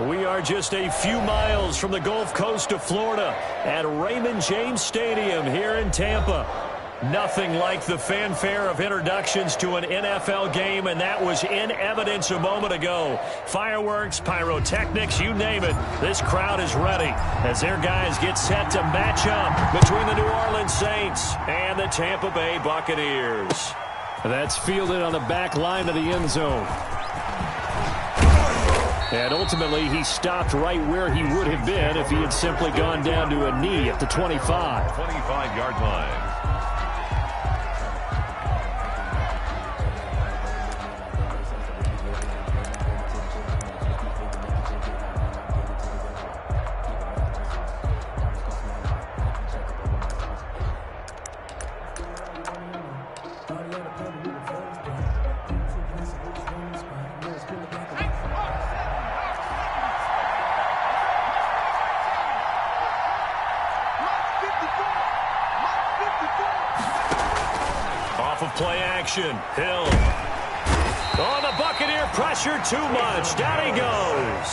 We are just a few miles from the Gulf Coast of Florida at Raymond James Stadium here in Tampa. Nothing like the fanfare of introductions to an NFL game, and that was in evidence a moment ago. Fireworks, pyrotechnics, you name it. This crowd is ready as their guys get set to match up between the New Orleans Saints and the Tampa Bay Buccaneers. That's fielded on the back line of the end zone. And ultimately, he stopped right where he would have been if he had simply gone down to a knee at the 25. 25-yard line. Play action. Hill. Oh, the Buccaneer pressure too much. Down he goes.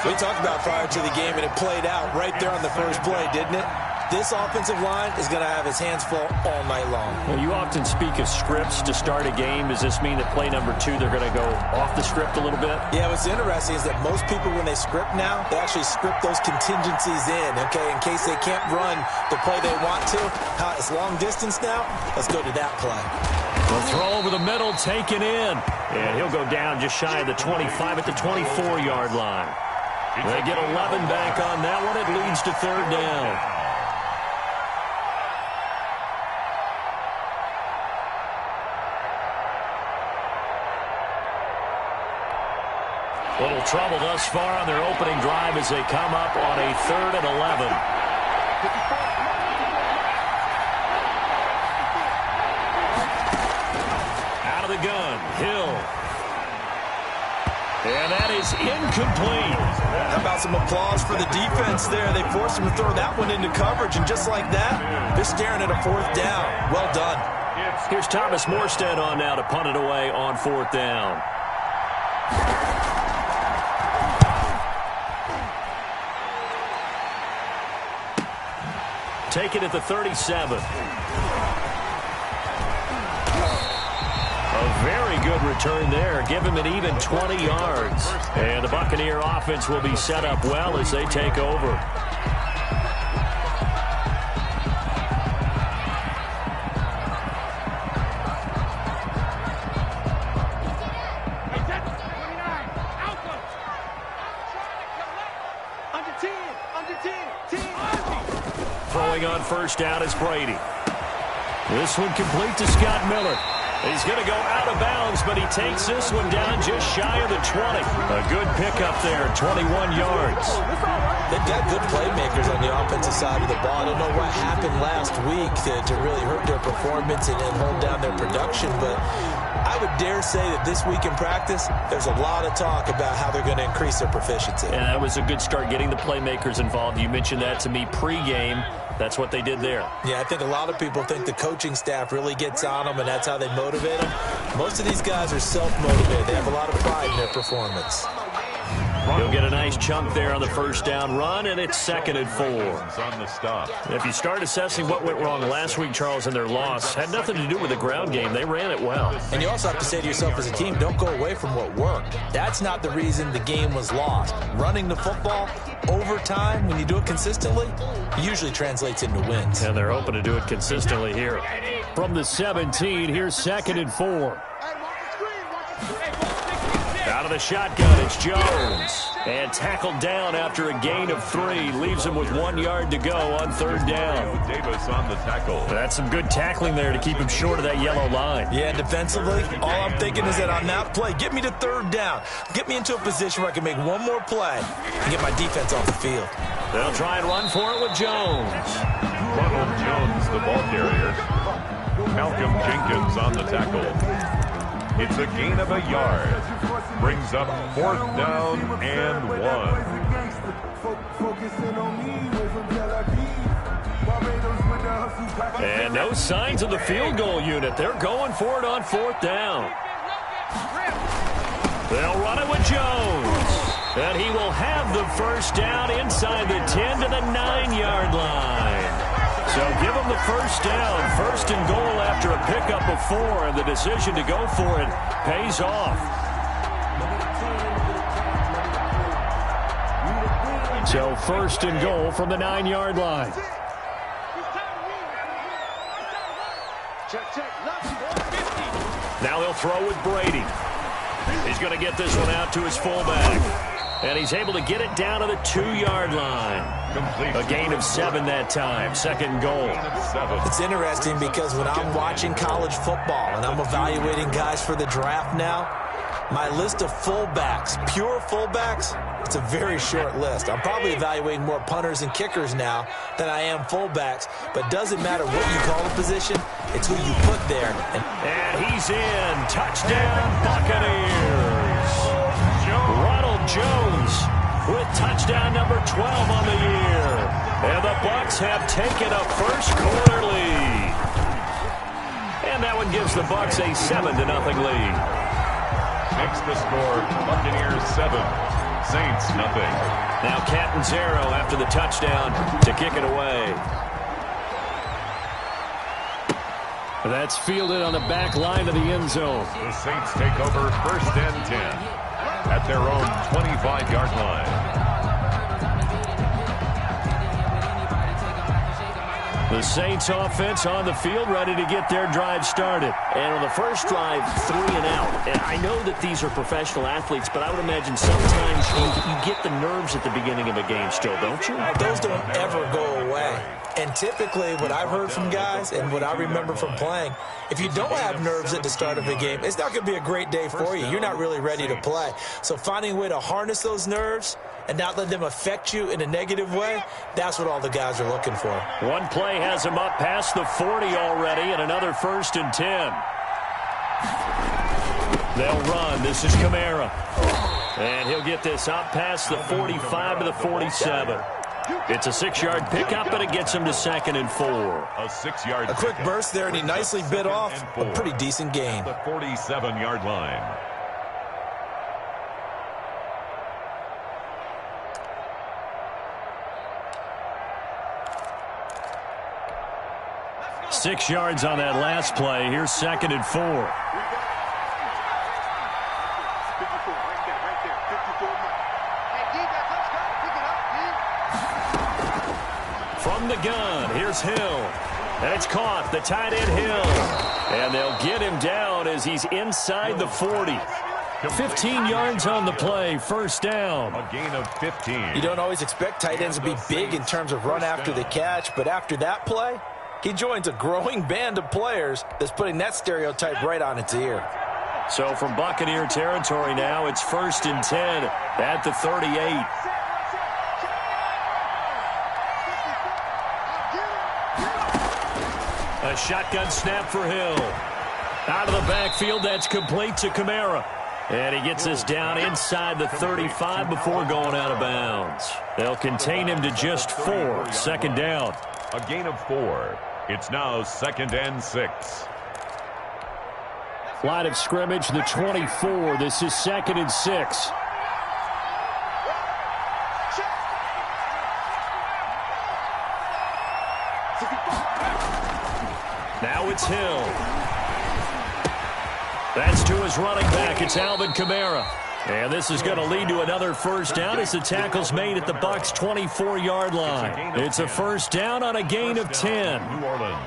We talked about prior to the game, and it played out right there on the first play, didn't it? This offensive line is going to have his hands full all night long. Well, you often speak of scripts to start a game. Does this mean that play number 2, they're going to go off the script a little bit? Yeah, what's interesting is that most people, when they script now, they actually script those contingencies in, okay, in case they can't run the play they want to. It's long distance now. Let's go to that play. The throw over the middle, taken in. And he'll go down just shy of the 25 at the 24-yard line. They get 11 back on that one. It leads to third down. Little trouble thus far on their opening drive as they come up on a 3rd and 11. Out of the gun, Hill. And that is incomplete. How about some applause for the defense there? They forced him to throw that one into coverage, and just like that, they're staring at a 4th down. Well done. Here's Thomas Morstead on now to punt it away on 4th down. Take it at the 37. A very good return there. Give him an even 20 yards. And the Buccaneer offense will be set up well as they take over. On first down is Brady. This one complete to Scott Miller. He's going to go out of bounds, but he takes this one down just shy of the 20. A good pickup there, 21 yards. They've got good playmakers on the offensive side of the ball. I don't know what happened last week to really hurt their performance and hold down their production, but I would dare say that this week in practice, there's a lot of talk about how they're going to increase their proficiency. Yeah, that was a good start, getting the playmakers involved. You mentioned that to me pregame. That's what they did there. Yeah, I think a lot of people think the coaching staff really gets on them, and that's how they motivate them. Most of these guys are self-motivated. They have a lot of pride in their performance. He'll get a nice chunk there on the first down run, and it's 2nd and 4. On the stop. If you start assessing what went wrong last week, Charles, in their loss, had nothing to do with the ground game. They ran it well. And you also have to say to yourself as a team, don't go away from what worked. That's not the reason the game was lost. Running the football over time, when you do it consistently, usually translates into wins. And they're hoping to do it consistently here. From the 17, here's 2nd and 4. Out of the shotgun, it's Jones. And tackled down after a gain of 3. Leaves him with 1 yard to go on 3rd down. Davis on the tackle. That's some good tackling there to keep him short of that yellow line. Yeah, defensively, all I'm thinking is that on that play, get me to 3rd down. Get me into a position where I can make one more play and get my defense off the field. They'll try and run for it with Jones. Ronald Jones, the ball carrier. Malcolm Jenkins on the tackle. It's a gain of a yard. Brings up 4th down and 1. And no signs of the field goal unit. They're going for it on 4th down. They'll run it with Jones. And he will have the first down inside the 10 to the 9-yard line. So give him the first down. First and goal after a pickup of 4, and the decision to go for it pays off. So first and goal from the 9-yard line. Now he'll throw with Brady. He's going to get this one out to his fullback. And he's able to get it down to the 2-yard line. A gain of 7 that time. Second and goal. It's interesting because when I'm watching college football and I'm evaluating guys for the draft now, my list of fullbacks, pure fullbacks, it's a very short list. I'm probably evaluating more punters and kickers now than I am fullbacks. But it doesn't matter what you call the position, it's who you put there. And he's in. Touchdown, Buccaneers. Ronald Jones with touchdown number 12 on the year. And the Bucs have taken a first-quarter lead. And that one gives the Bucs a 7-0 lead. Makes the score Buccaneers 7, Saints nothing. Now Catanzaro after the touchdown to kick it away. That's fielded on the back line of the end zone. The Saints take over first and 10 at their own 25-yard line. The Saints offense on the field ready to get their drive started. And on the first drive, 3 and out. And I know that these are professional athletes, but I would imagine sometimes you get the nerves at the beginning of a game still, don't you? Those don't ever go away. And typically what I've heard from guys and what I remember from playing, if you don't have nerves at the start of a game, it's not going to be a great day for you. You're not really ready to play. So finding a way to harness those nerves and not let them affect you in a negative way, that's what all the guys are looking for. One play has him up past the 40 already, and another first and 10. They'll run. This is Kamara. And he'll get this up past the 45 to the 47. It's a 6-yard pickup, but it gets him to 2nd and 4. A 6-yard. A quick burst there, and he nicely bit off a pretty decent gain. The 47-yard line. Six yards on that last play. Here's 2nd and 4. From the gun, here's Hill. And it's caught, the tight end Hill. And they'll get him down as he's inside the 40. 15 yards on the play, first down. A gain of 15. You don't always expect tight ends to be big in terms of run after the catch, but after that play, he joins a growing band of players that's putting that stereotype right on its ear. So from Buccaneer territory now, it's 1st and 10 at the 38. A shotgun snap for Hill. Out of the backfield, that's complete to Kamara. And he gets this down inside the 35 before going out of bounds. They'll contain him to just 4. 2nd down. A gain of 4. It's now 2nd and 6. Line of scrimmage, the 24. This is 2nd and 6. Now it's Hill. That's to his running back. It's Alvin Kamara. And this is going to lead to another first down as the tackle's made at the Bucs' 24-yard line. It's a first down on a gain of 10. New Orleans.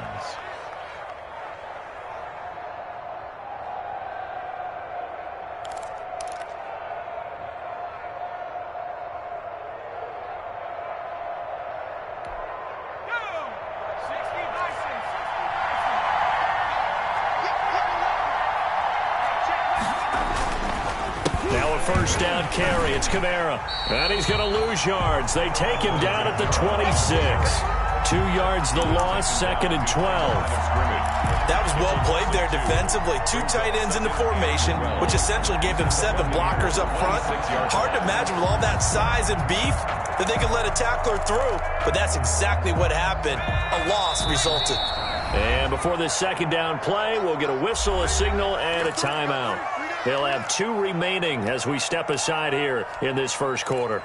First down carry. It's Kamara. And he's going to lose yards. They take him down at the 26. 2 yards the loss, 2nd and 12. That was well played there defensively. 2 tight ends in the formation, which essentially gave him 7 blockers up front. Hard to imagine with all that size and beef that they could let a tackler through. But that's exactly what happened. A loss resulted. And before this 2nd down play, we'll get a whistle, a signal, and a timeout. He'll have 2 remaining as we step aside here in this first quarter.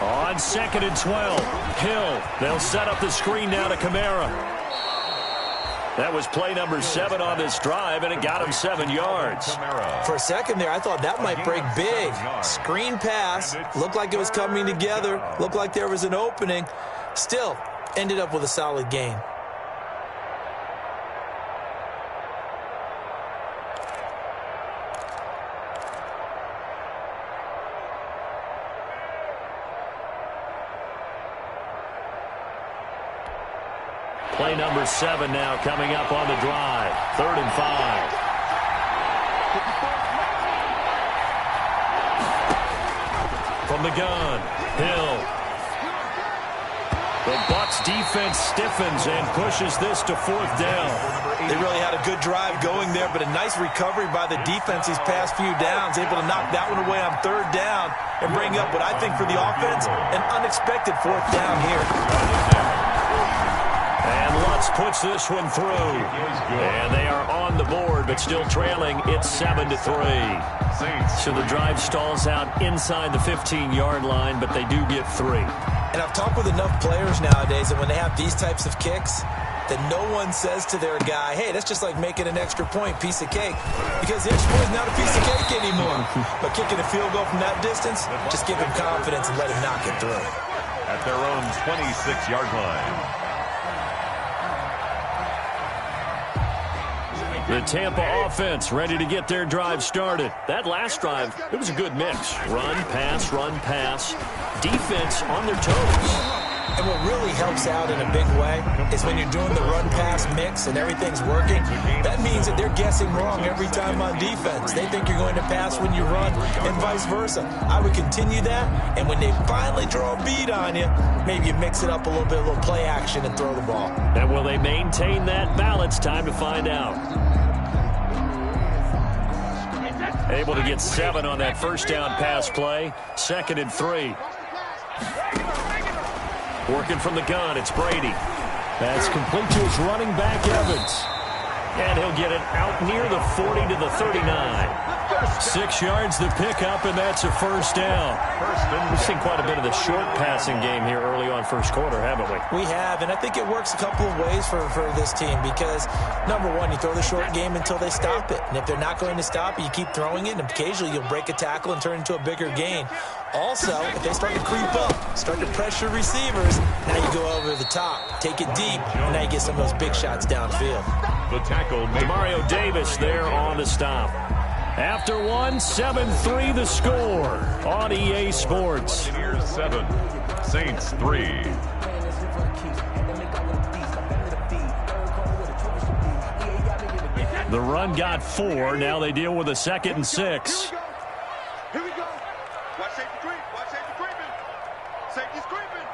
On 2nd and 12, Hill. They'll set up the screen now to Kamara. That was play number 7 on this drive, and it got him 7 yards. For a second there, I thought that might break big. Screen pass. Looked like it was coming together. Looked like there was an opening. Still, ended up with a solid gain. Play number 7 now coming up on the drive. 3rd and 5. From the gun, Hill. The Bucs defense stiffens and pushes this to 4th down. They really had a good drive going there, but a nice recovery by the defense these past few downs. Able to knock that one away on 3rd down and bring up what I think for the offense, an unexpected 4th down here. And Lutz puts this one through. And they are on the board, but still trailing. It's 7-3. So the drive stalls out inside the 15-yard line, but they do get 3. And I've talked with enough players nowadays that when they have these types of kicks, that no one says to their guy, hey, that's just like making an extra point, piece of cake. Because the extra point is not a piece of cake anymore. But kicking a field goal from that distance, just give him confidence and let him knock it through. At their own 26-yard line. The Tampa offense ready to get their drive started. That last drive, it was a good mix. Run, pass. Defense on their toes. And what really helps out in a big way is when you're doing the run-pass mix and everything's working, that means that they're guessing wrong every time on defense. They think you're going to pass when you run and vice versa. I would continue that, and when they finally draw a beat on you, maybe you mix it up a little play action and throw the ball. And will they maintain that balance? Time to find out. Able to get 7 on that first down pass play. 2nd and 3. Working from the gun, it's Brady. That's complete to his running back, Evans. And he'll get it out near the 40 to the 39. 6 yards the pickup, and that's a first down. We've seen quite a bit of the short passing game here early on first quarter, haven't we? We have, and I think it works a couple of ways for this team because, number one, you throw the short game until they stop it. And if they're not going to stop it, you keep throwing it, and occasionally you'll break a tackle and turn it into a bigger gain. Also, if they start to creep up, start to pressure receivers, now you go over the top, take it deep, and now you get some of those big shots downfield. The tackle, Mario Davis there on the stop. After 1, 7-3 the score on EA Sports. Buccaneers 7, Saints 3. The run got 4. Now they deal with a 2nd and 6. Here we go. Watch safety creep. Watch safety creeping. Safety's creeping.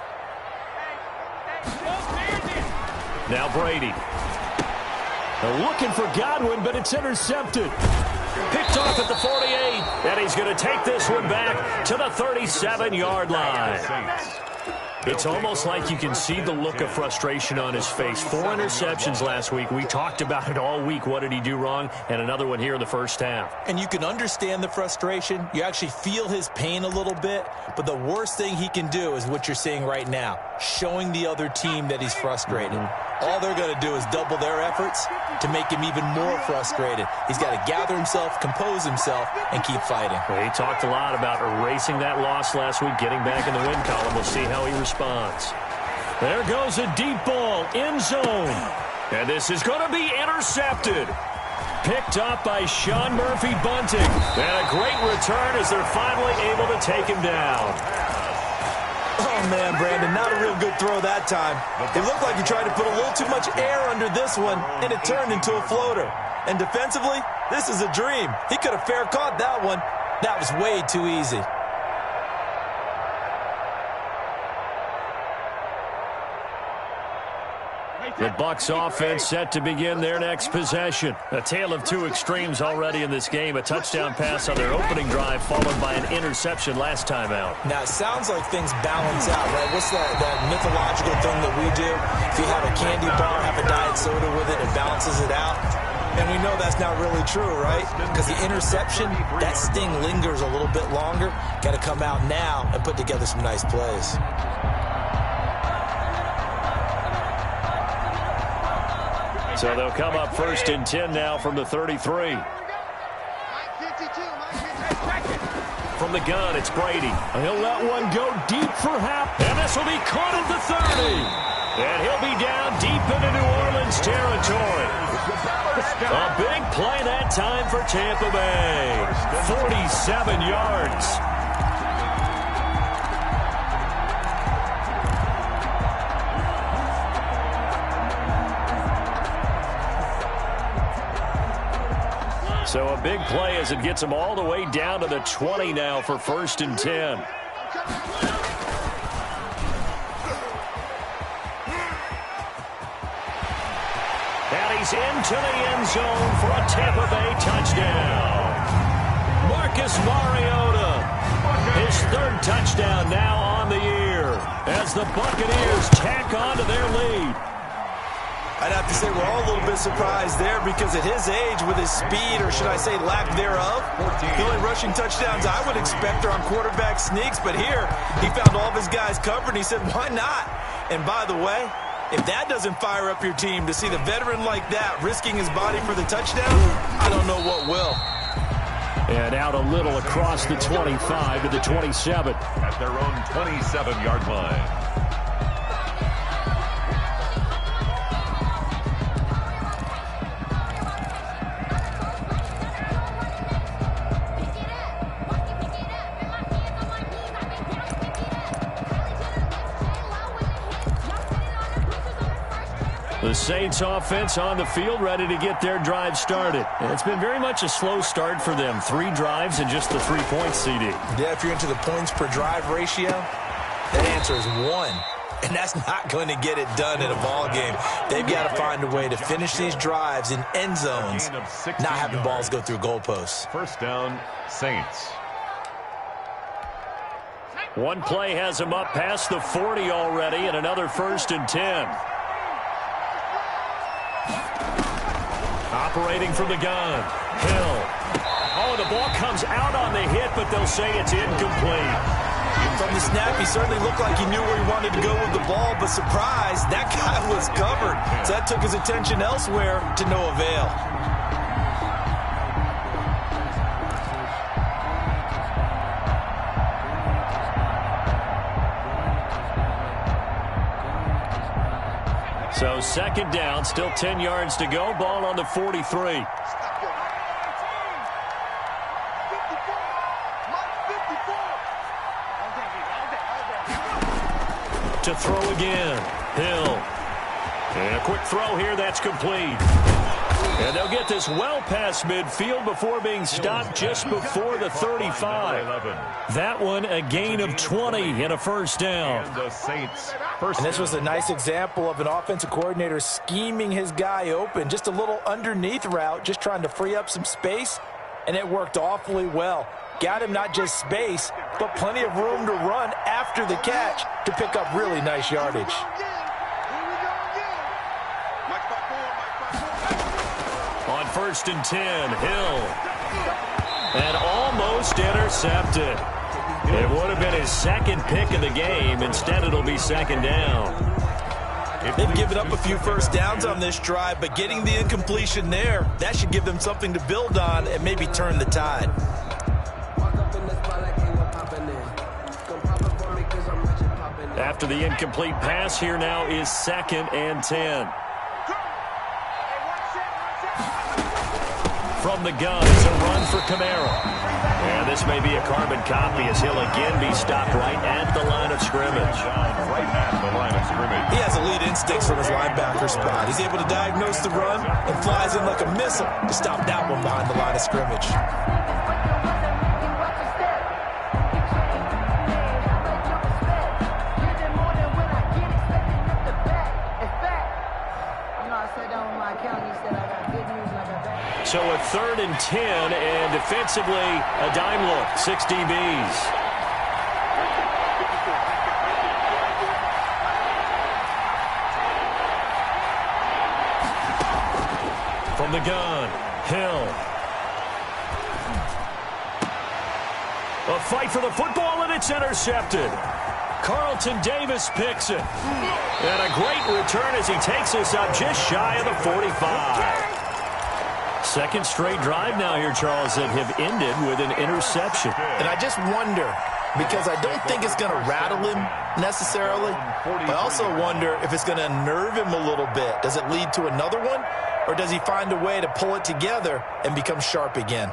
Now Brady. They're looking for Godwin, but it's intercepted. Picked off at the 48, and he's going to take this one back to the 37-yard line. It's almost like you can see the look of frustration on his face. 4 interceptions last week. We talked about it all week. What did he do wrong? And another one here in the first half. And you can understand the frustration. You actually feel his pain a little bit. But the worst thing he can do is what you're seeing right now, showing the other team that he's frustrated. All they're going to do is double their efforts to make him even more frustrated. He's got to gather himself, compose himself, and keep fighting. Well, he talked a lot about erasing that loss last week, getting back in the win column. We'll see how he responds. There goes a deep ball, end zone. And this is going to be intercepted. Picked up by Sean Murphy-Bunting. And a great return as they're finally able to take him down. Oh, man, Brandon, not a real good throw that time. It looked like he tried to put a little too much air under this one, and it turned into a floater. And defensively, this is a dream. He could have fair caught that one. That was way too easy. The Bucs offense set to begin their next possession. A tale of two extremes already in this game. A touchdown pass on their opening drive followed by an interception last time out. Now, it sounds like things balance out, right? What's that mythological thing that we do? If you have a candy bar, have a diet soda with it, it balances it out. And we know that's not really true, right? Because the interception, that sting lingers a little bit longer. Got to come out now and put together some nice plays. So they'll come up 1st and 10 now from the 33. From the gun, it's Brady. He'll let one go deep for half. And this will be caught at the 30. And he'll be down deep into New Orleans territory. A big play that time for Tampa Bay. 47 yards. So a big play as it gets them all the way down to the 20 now for 1st and 10. And he's into the end zone for a Tampa Bay touchdown. Marcus Mariota, his 3rd touchdown now on the year as the Buccaneers tack on to their lead. I'd have to say we're all a little bit surprised there because at his age, with his speed, or should I say lack thereof, the only rushing touchdowns I would expect are on quarterback sneaks. But here, he found all of his guys covered, and he said, why not? And by the way, if that doesn't fire up your team to see the veteran like that risking his body for the touchdown, I don't know what will. And out a little across the 25 to the 27. At their own 27-yard line. The Saints offense on the field ready to get their drive started. And it's been very much a slow start for them. 3 drives and just the 3 points, CD. Yeah, if you're into the points per drive ratio, that answer is 1. And that's not going to get it done in a ball game. They've got to find a way to finish these drives in end zones, not having balls go through goalposts. 1st down, Saints. One play has them up past the 40 already, and another 1st and 10. Operating from the gun, Hill. Oh, the ball comes out on the hit, but they'll say it's incomplete. From the snap, he certainly looked like he knew where he wanted to go with the ball, but surprise, that guy was covered. So that took his attention elsewhere to no avail. So 2nd down, still 10 yards to go. Ball on the 43. To throw again. Hill. And a quick throw here, that's complete. And they'll get this well past midfield before being stopped just before the 35. That one a gain of 20 and a 1st down. And the Saints. And this was a nice example of an offensive coordinator scheming his guy open. Just a little underneath route, just trying to free up some space. And it worked awfully well. Got him not just space, but plenty of room to run after the catch to pick up really nice yardage. On 1st and 10, Hill. And almost intercepted. It would have been his 2nd pick of the game. Instead, it'll be 2nd down. They've given up a few 1st downs on this drive, but getting the incompletion there, that should give them something to build on and maybe turn the tide. After the incomplete pass, here now is 2nd and 10. From the gun, it's a run for Kamara. And this may be a carbon copy as he'll again be stopped right at the line of scrimmage. Right at the line of scrimmage. He has elite instincts from his linebacker spot. He's able to diagnose the run and flies in like a missile to stop that one behind the line of scrimmage. So a 3rd and 10, and defensively, a dime look, 6 DBs. From the gun, Hill. A fight for the football, and it's intercepted. Carlton Davis picks it. And a great return as he takes us up just shy of the 45. Second straight drive now here, Charles, that have ended with an interception. And I just wonder, because I don't think it's going to rattle him necessarily, but I also wonder if it's going to nerve him a little bit. Does it lead to another one, or does he find a way to pull it together and become sharp again?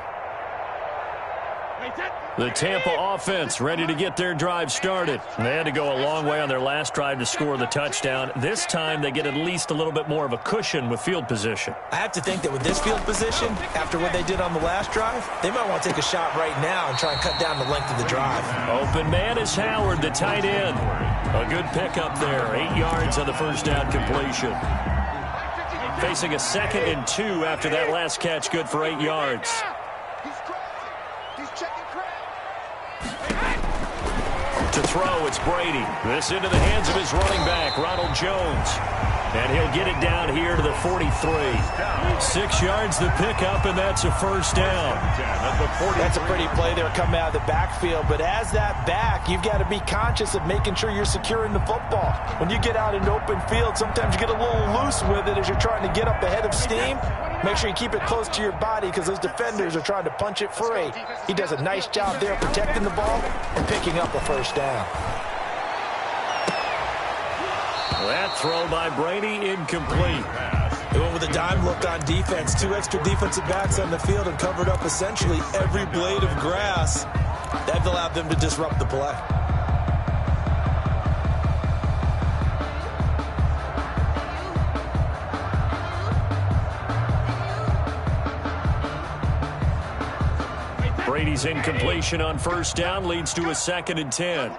The Tampa offense ready to get their drive started. They had to go a long way on their last drive to score the touchdown. This time they get at least a little bit more of a cushion with field position. I have to think that with this field position, after what they did on the last drive, they might want to take a shot right now and try and cut down the length of the drive. Open man is Howard, the tight end. A good pickup there. 8 yards on the first down completion. Facing a 2nd and 2 after that last catch, good for 8 yards. To throw, it's Brady. This into the hands of his running back, Ronald Jones. And he'll get it down here to the 43. 6 yards the pickup, and that's a first down. That's a pretty play there coming out of the backfield. But as that back, you've got to be conscious of making sure you're securing the football. When you get out in open field, sometimes you get a little loose with it as you're trying to get up ahead of steam. Make sure you keep it close to your body because those defenders are trying to punch it free. He does a nice job there protecting the ball and picking up a first down. That throw by Brady incomplete. They went with a dime look on defense. 2 extra defensive backs on the field and covered up essentially every blade of grass. That allowed them to disrupt the play. Brady's incompletion on first down leads to a 2nd and 10.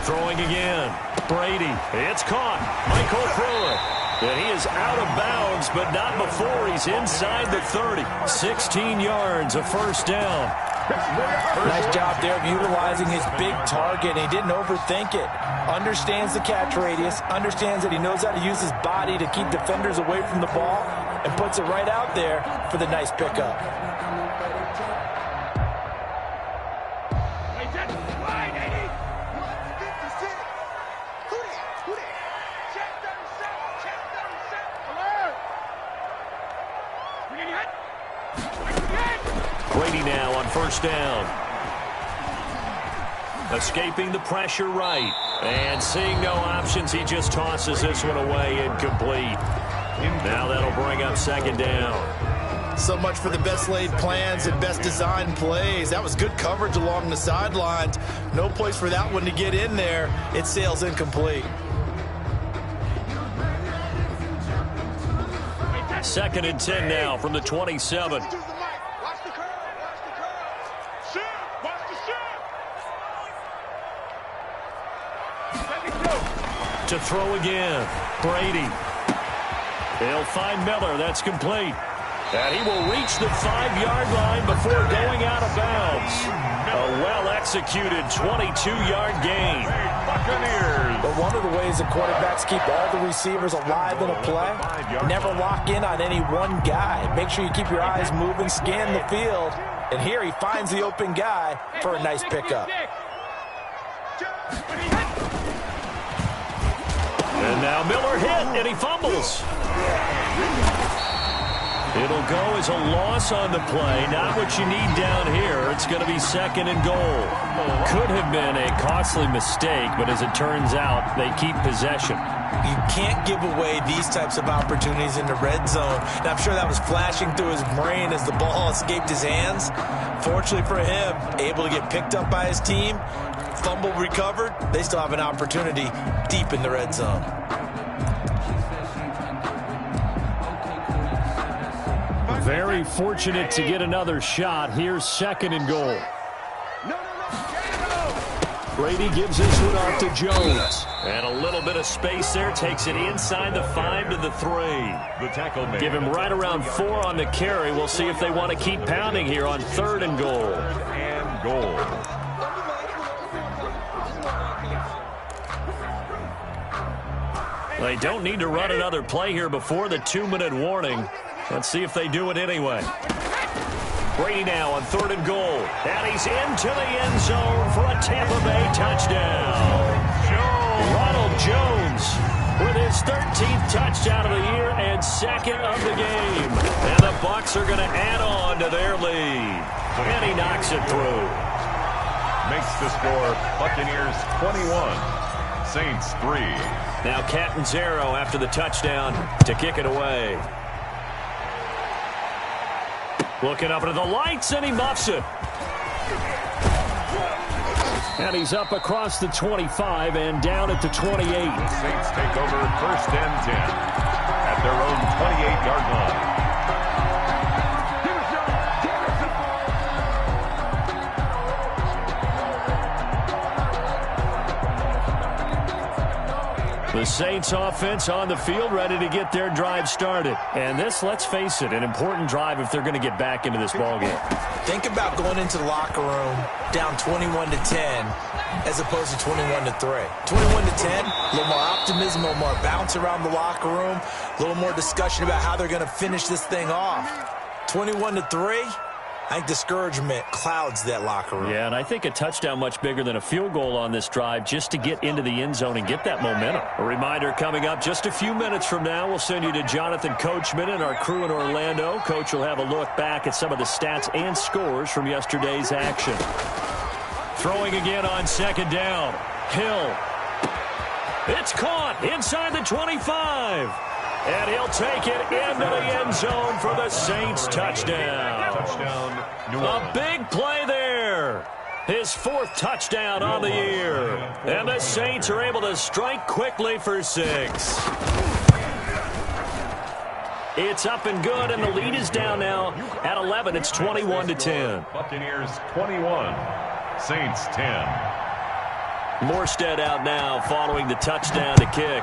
Throwing again. Brady. It's caught. Michael Pruitt. And he is out of bounds, but not before he's inside the 30. 16 yards, a first down. Nice job there of utilizing his big target. He didn't overthink it. Understands the catch radius. Understands that he knows how to use his body to keep defenders away from the ball. And puts it right out there for the nice pickup. Brady now on first down. Escaping the pressure right. And seeing no options, he just tosses this one away incomplete. Now that'll bring up 2nd down. So much for the best laid plans and best designed plays. That was good coverage along the sidelines. No place for that one to get in there. It sails incomplete. 2nd and 10 now from the 27. To throw again. Brady. They'll find Miller. That's complete. And he will reach the 5-yard line before going out of bounds. A well-executed 22-yard gain. Buccaneers. But one of the ways the quarterbacks keep all the receivers alive in a play, never lock in on any one guy. Make sure you keep your eyes moving, scan the field. And here he finds the open guy for a nice pickup. And now Miller hit, and he fumbles. It'll go as a loss on the play. Not what you need down here. It's going to be 2nd and goal. Could have been a costly mistake, but as it turns out, they keep possession. You can't give away these types of opportunities in the red zone. And I'm sure that was flashing through his brain as the ball escaped his hands. Fortunately for him, able to get picked up by his team, fumble recovered. They still have an opportunity deep in the red zone. Very fortunate to get another shot. Here's 2nd and goal. Brady gives this one off to Jones. And a little bit of space there. Takes it inside the 5 to the 3. The tackle made. Give him right around 4 on the carry. We'll see if they want to keep pounding here on 3rd and goal. 3rd and goal. They don't need to run another play here before the 2-minute warning. Let's see if they do it anyway. Brady now on 3rd and goal. And he's into the end zone for a Tampa Bay touchdown. Ronald Jones with his 13th touchdown of the year and 2nd of the game. And the Bucs are going to add on to their lead. And he knocks it through. Makes the score Buccaneers 21, Saints 3. Now Catanzaro after the touchdown to kick it away. Looking up into the lights, and he muffs it. And he's up across the 25 and down at the 28. The Saints take over 1st and 10 at their own 28-yard line. The Saints offense on the field ready to get their drive started. And this, let's face it, an important drive if they're going to get back into this ballgame. Think about going into the locker room down 21-10 as opposed to 21-3. 21-10, a little more optimism, a little more bounce around the locker room, a little more discussion about how they're going to finish this thing off. 21-3, I think discouragement clouds that locker room. Yeah, and I think a touchdown much bigger than a field goal on this drive just to get into the end zone and get that momentum. A reminder coming up just a few minutes from now, we'll send you to Jonathan Coachman and our crew in Orlando. Coach will have a look back at some of the stats and scores from yesterday's action. Throwing again on 2nd down. Hill. It's caught inside the 25. And he'll take it into the end zone for the Saints touchdown. Touchdown, New Orleans. A big play there. His 4th touchdown on the year. And the Saints are able to strike quickly for 6. It's up and good, and the lead is down now at 11. It's 21-10. Buccaneers 21, Saints 10. Morstead out now following the touchdown to kick.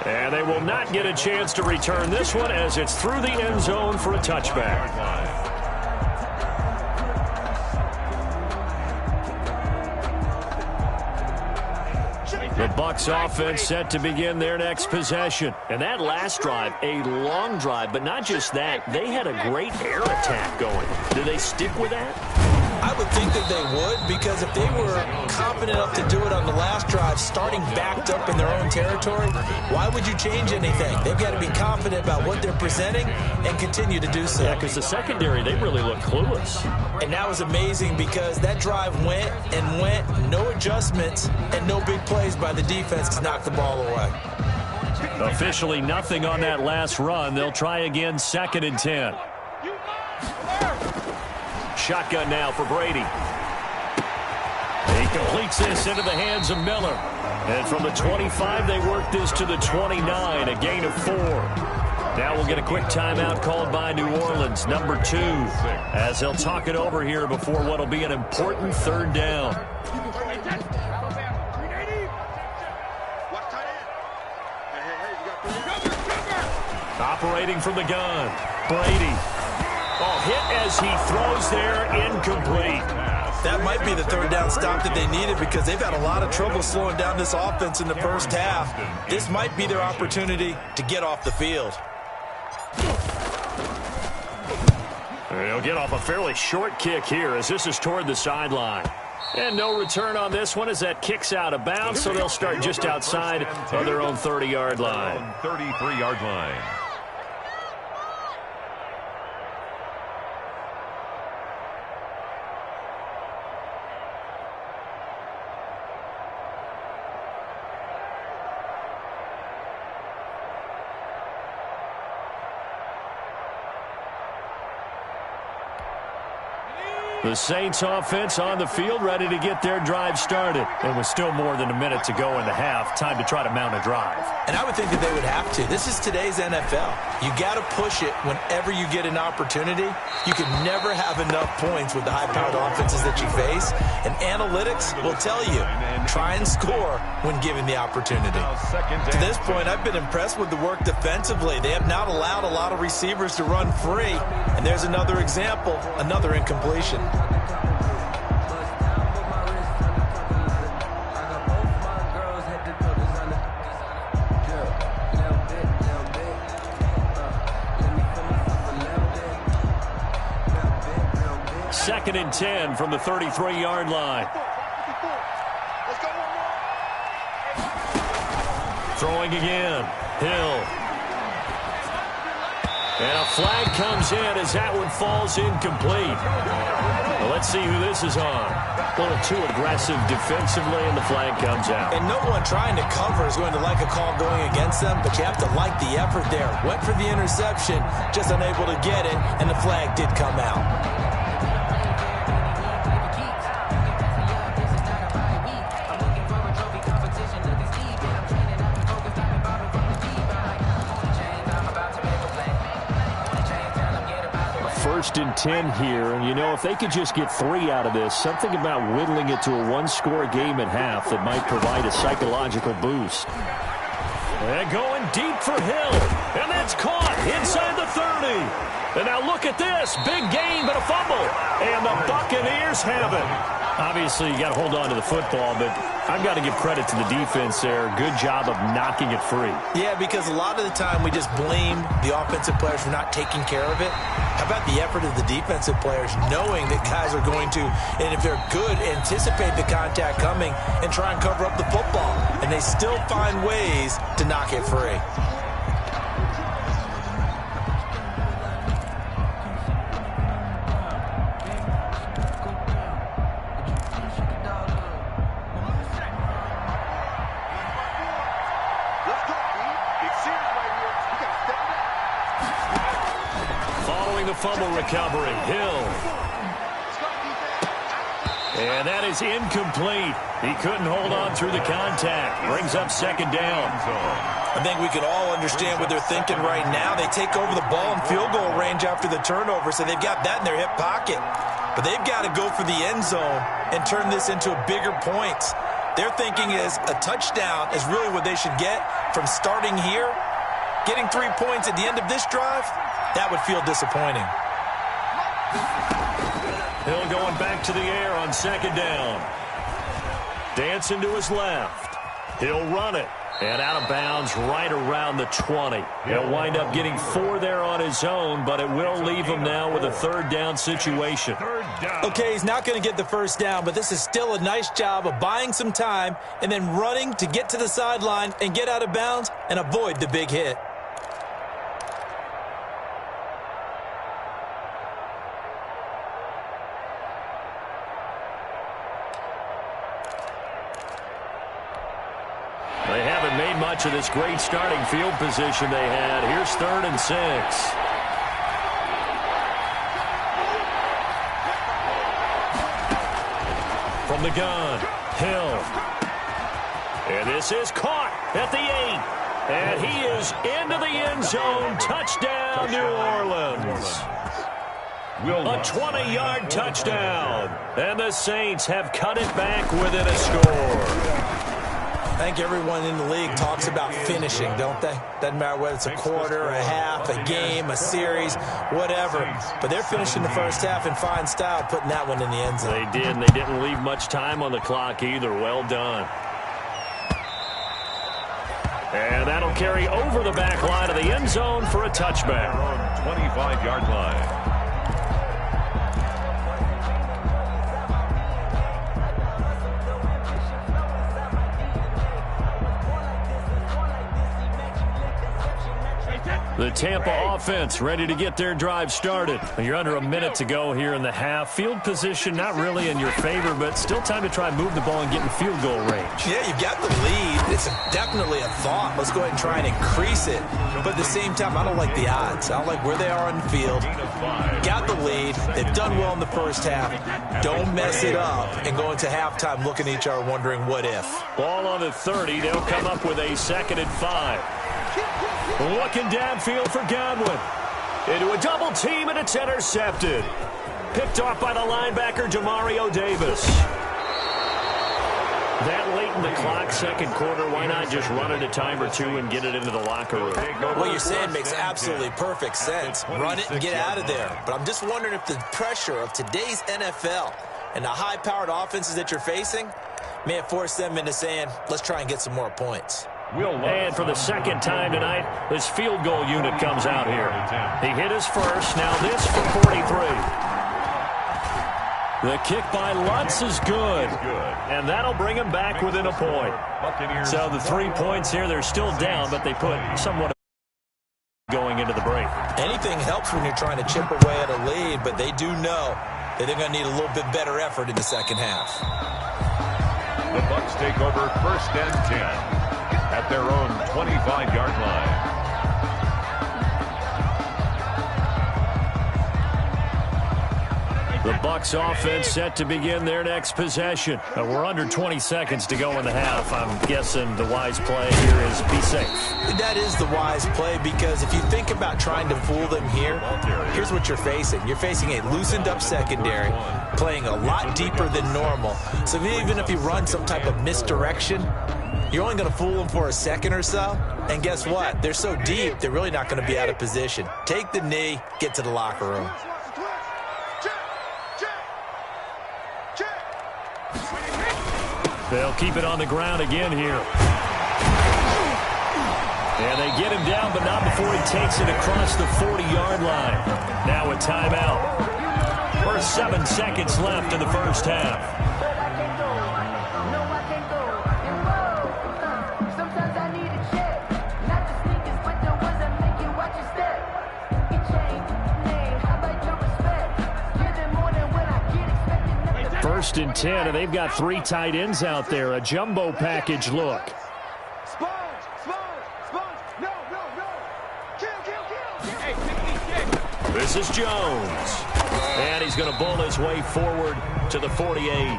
And they will not get a chance to return this one as it's through the end zone for a touchback. The Bucs offense set to begin their next possession. And that last drive, a long drive, but not just that. They had a great air attack going. Do they stick with that? I would think that they would, because if they were confident enough to do it on the last drive, starting backed up in their own territory, why would you change anything? They've got to be confident about what they're presenting and continue to do so. Yeah, because the secondary, they really look clueless. And that was amazing because that drive went and went, no adjustments, and no big plays by the defense to knock the ball away. Officially nothing on that last run. They'll try again 2nd and 10. Shotgun now for Brady. He completes this into the hands of Miller. And from the 25, they work this to the 29, a gain of 4. Now we'll get a quick timeout called by New Orleans, number 2, as they'll talk it over here before what will be an important 3rd down. Operating from the gun, Brady. Oh, hit as he throws there, incomplete. That might be the 3rd down stop that they needed because they've had a lot of trouble slowing down this offense in the first half. This might be their opportunity to get off the field. They'll get off a fairly short kick here as this is toward the sideline. And no return on this one as that kicks out of bounds, so they'll start just outside of their own 30-yard line. 33-yard line. The Saints offense on the field ready to get their drive started. And with still more than a minute to go in the half, time to try to mount a drive. And I would think that they would have to. This is today's NFL. You got to push it whenever you get an opportunity. You can never have enough points with the high-powered offenses that you face. And analytics will tell you, try and score when given the opportunity. To this point, I've been impressed with the work defensively. They have not allowed a lot of receivers to run free. And there's another example, another incompletion. Second and 10 from the 33-yard line. Throwing again. Hill. And a flag comes in as that one falls incomplete. Well, let's see who this is on. A little too aggressive defensively, and the flag comes out. And no one trying to cover is going to like a call going against them, but you have to like the effort there. Went for the interception, just unable to get it, and the flag did come out. First and 10 here, and you know, if they could just get 3 out of this, something about whittling it to a one-score game at half that might provide a psychological boost. And going deep for Hill, and that's caught inside the 30. And now look at this, big gain but a fumble, and the Buccaneers have it. Obviously, you got to hold on to the football, but I've got to give credit to the defense there. Good job of knocking it free. Yeah, because a lot of the time we just blame the offensive players for not taking care of it. How about the effort of the defensive players knowing that guys are going to, and if they're good, anticipate the contact coming and try and cover up the football. And they still find ways to knock it free. Fumble recovery. Hill. And that is incomplete. He couldn't hold on through the contact. Brings up second down. I think we can all understand what they're thinking right now. They take over the ball in field goal range after the turnover, so they've got that in their hip pocket. But they've got to go for the end zone and turn this into bigger points. Their thinking is a touchdown is really what they should get from starting here. Getting 3 points at the end of this drive, that would feel disappointing. Hill going back to the air on second down. Dancing to his left. He'll run it. And out of bounds right around the 20. He'll wind up getting 4 there on his own, but it will leave him now with a third down situation. Okay, he's not going to get the first down, but this is still a nice job of buying some time and then running to get to the sideline and get out of bounds and avoid the big hit. They haven't made much of this great starting field position they had. Here's 3rd and 6. From the gun, Hill. And this is caught at the 8. And he is into the end zone. Touchdown, New Orleans. A 20-yard touchdown. And the Saints have cut it back within a score. I think everyone in the league talks about finishing, don't they? Doesn't matter whether it's a quarter, a half, a game, a series, whatever. But they're finishing the first half in fine style, putting that one in the end zone. They did, and they didn't leave much time on the clock either. Well done. And that'll carry over the back line of the end zone for a touchback. 25-yard line. The Tampa offense ready to get their drive started. You're under a minute to go here in the half. Field position not really in your favor, but still time to try and move the ball and get in field goal range. Yeah, you've got the lead. It's definitely a thought. Let's go ahead and try and increase it. But at the same time, I don't like the odds. I don't like where they are on the field. Got the lead. They've done well in the first half. Don't mess it up and go into halftime looking at each other wondering what if. Ball on the 30. They'll come up with a 2nd and 5. Looking downfield for Godwin. Into a double team, and it's intercepted. Picked off by the linebacker, Demario Davis. That late in the clock, second quarter, why not just run it a time or two and get it into the locker room? What you're saying makes absolutely perfect sense. Run it and get out of there. But I'm just wondering if the pressure of today's NFL and the high-powered offenses that you're facing may have forced them into saying, let's try and get some more points. And for the second time tonight, this field goal unit comes out here. He hit his first. Now this for 43. The kick by Lutz is good. And that'll bring him back within a point. So the 3 points here, they're still down, but they put somewhat going into the break. Anything helps when you're trying to chip away at a lead, but they do know that they're going to need a little bit better effort in the second half. The Bucs take over 1st and 10 at their own 25-yard line. The Bucs offense set to begin their next possession. We're under 20 seconds to go in the half. I'm guessing the wise play here is be safe. That is the wise play, because if you think about trying to fool them here, here's what you're facing. You're facing a loosened up secondary, playing a lot deeper than normal. So even if you run some type of misdirection, you're only going to fool them for a second or so. And guess what? They're so deep, they're really not going to be out of position. Take the knee, get to the locker room. They'll keep it on the ground again here. And they get him down, but not before he takes it across the 40-yard line. Now a timeout. First 7 seconds left in the first half. First and 10, and they've got 3 tight ends out there. A jumbo package look. This is Jones. And he's going to bull his way forward to the 48.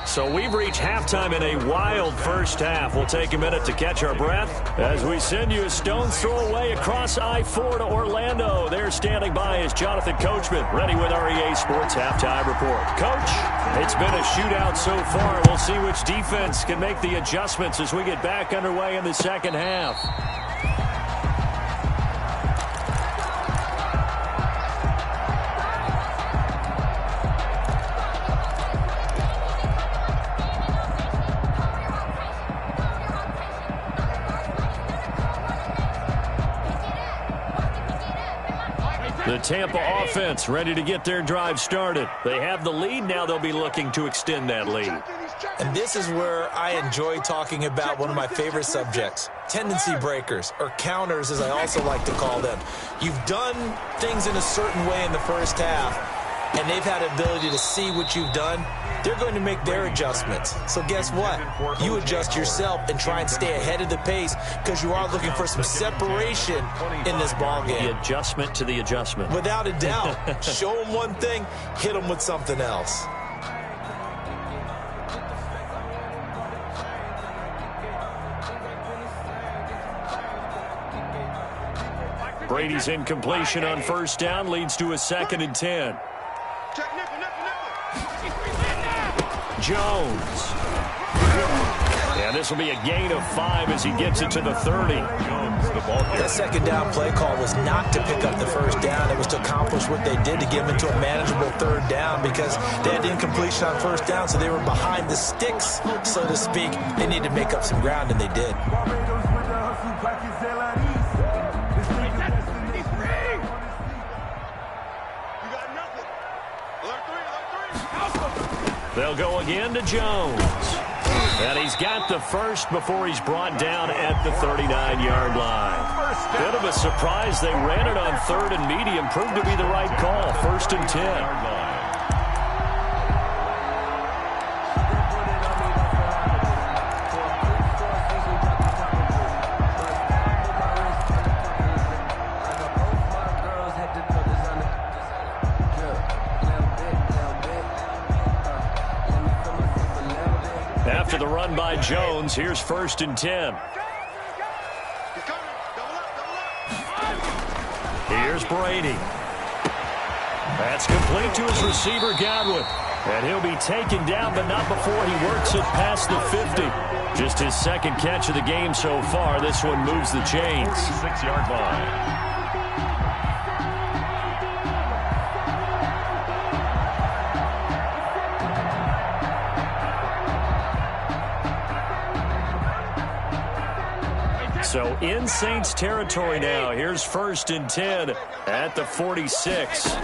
So we've reached halftime in a wild first half. We'll take a minute to catch our breath as we send you a stone's throw away across I-4 to Orlando. There standing by is Jonathan Coachman, ready with our EA Sports Halftime Report. Coach, it's been a shootout so far. We'll see which defense can make the adjustments as we get back underway in the second half. The Tampa offense ready to get their drive started. They have the lead. Now they'll be looking to extend that lead. And this is where I enjoy talking about one of my favorite subjects, tendency breakers, or counters as I also like to call them. You've done things in a certain way in the first half, and they've had the ability to see what you've done. They're going to make their adjustments. So guess what? You adjust yourself and try and stay ahead of the pace, because you are looking for some separation in this ball game. The adjustment to the adjustment. Without a doubt. Show them one thing, hit them with something else. Brady's incompletion on first down leads to a 2nd and 10. Jones. And this will be a gain of 5 as he gets it to the 30. That second down play call was not to pick up the first down. It was to accomplish what they did to get them into a manageable 3rd down, because they had incompletion on first down, so they were behind the sticks, so to speak. They needed to make up some ground, and they did. They'll go again to Jones. And he's got the first before he's brought down at the 39-yard line. Bit of a surprise. They ran it on 3rd and medium. Proved to be the right call. 1st and 10. After the run by Jones, here's 1st and 10. Here's Brady. That's complete to his receiver, Godwin. And he'll be taken down, but not before he works it past the 50. Just his second catch of the game so far. This one moves the chains. 46-yard line. So in Saints territory now. Here's 1st and 10 at the 46.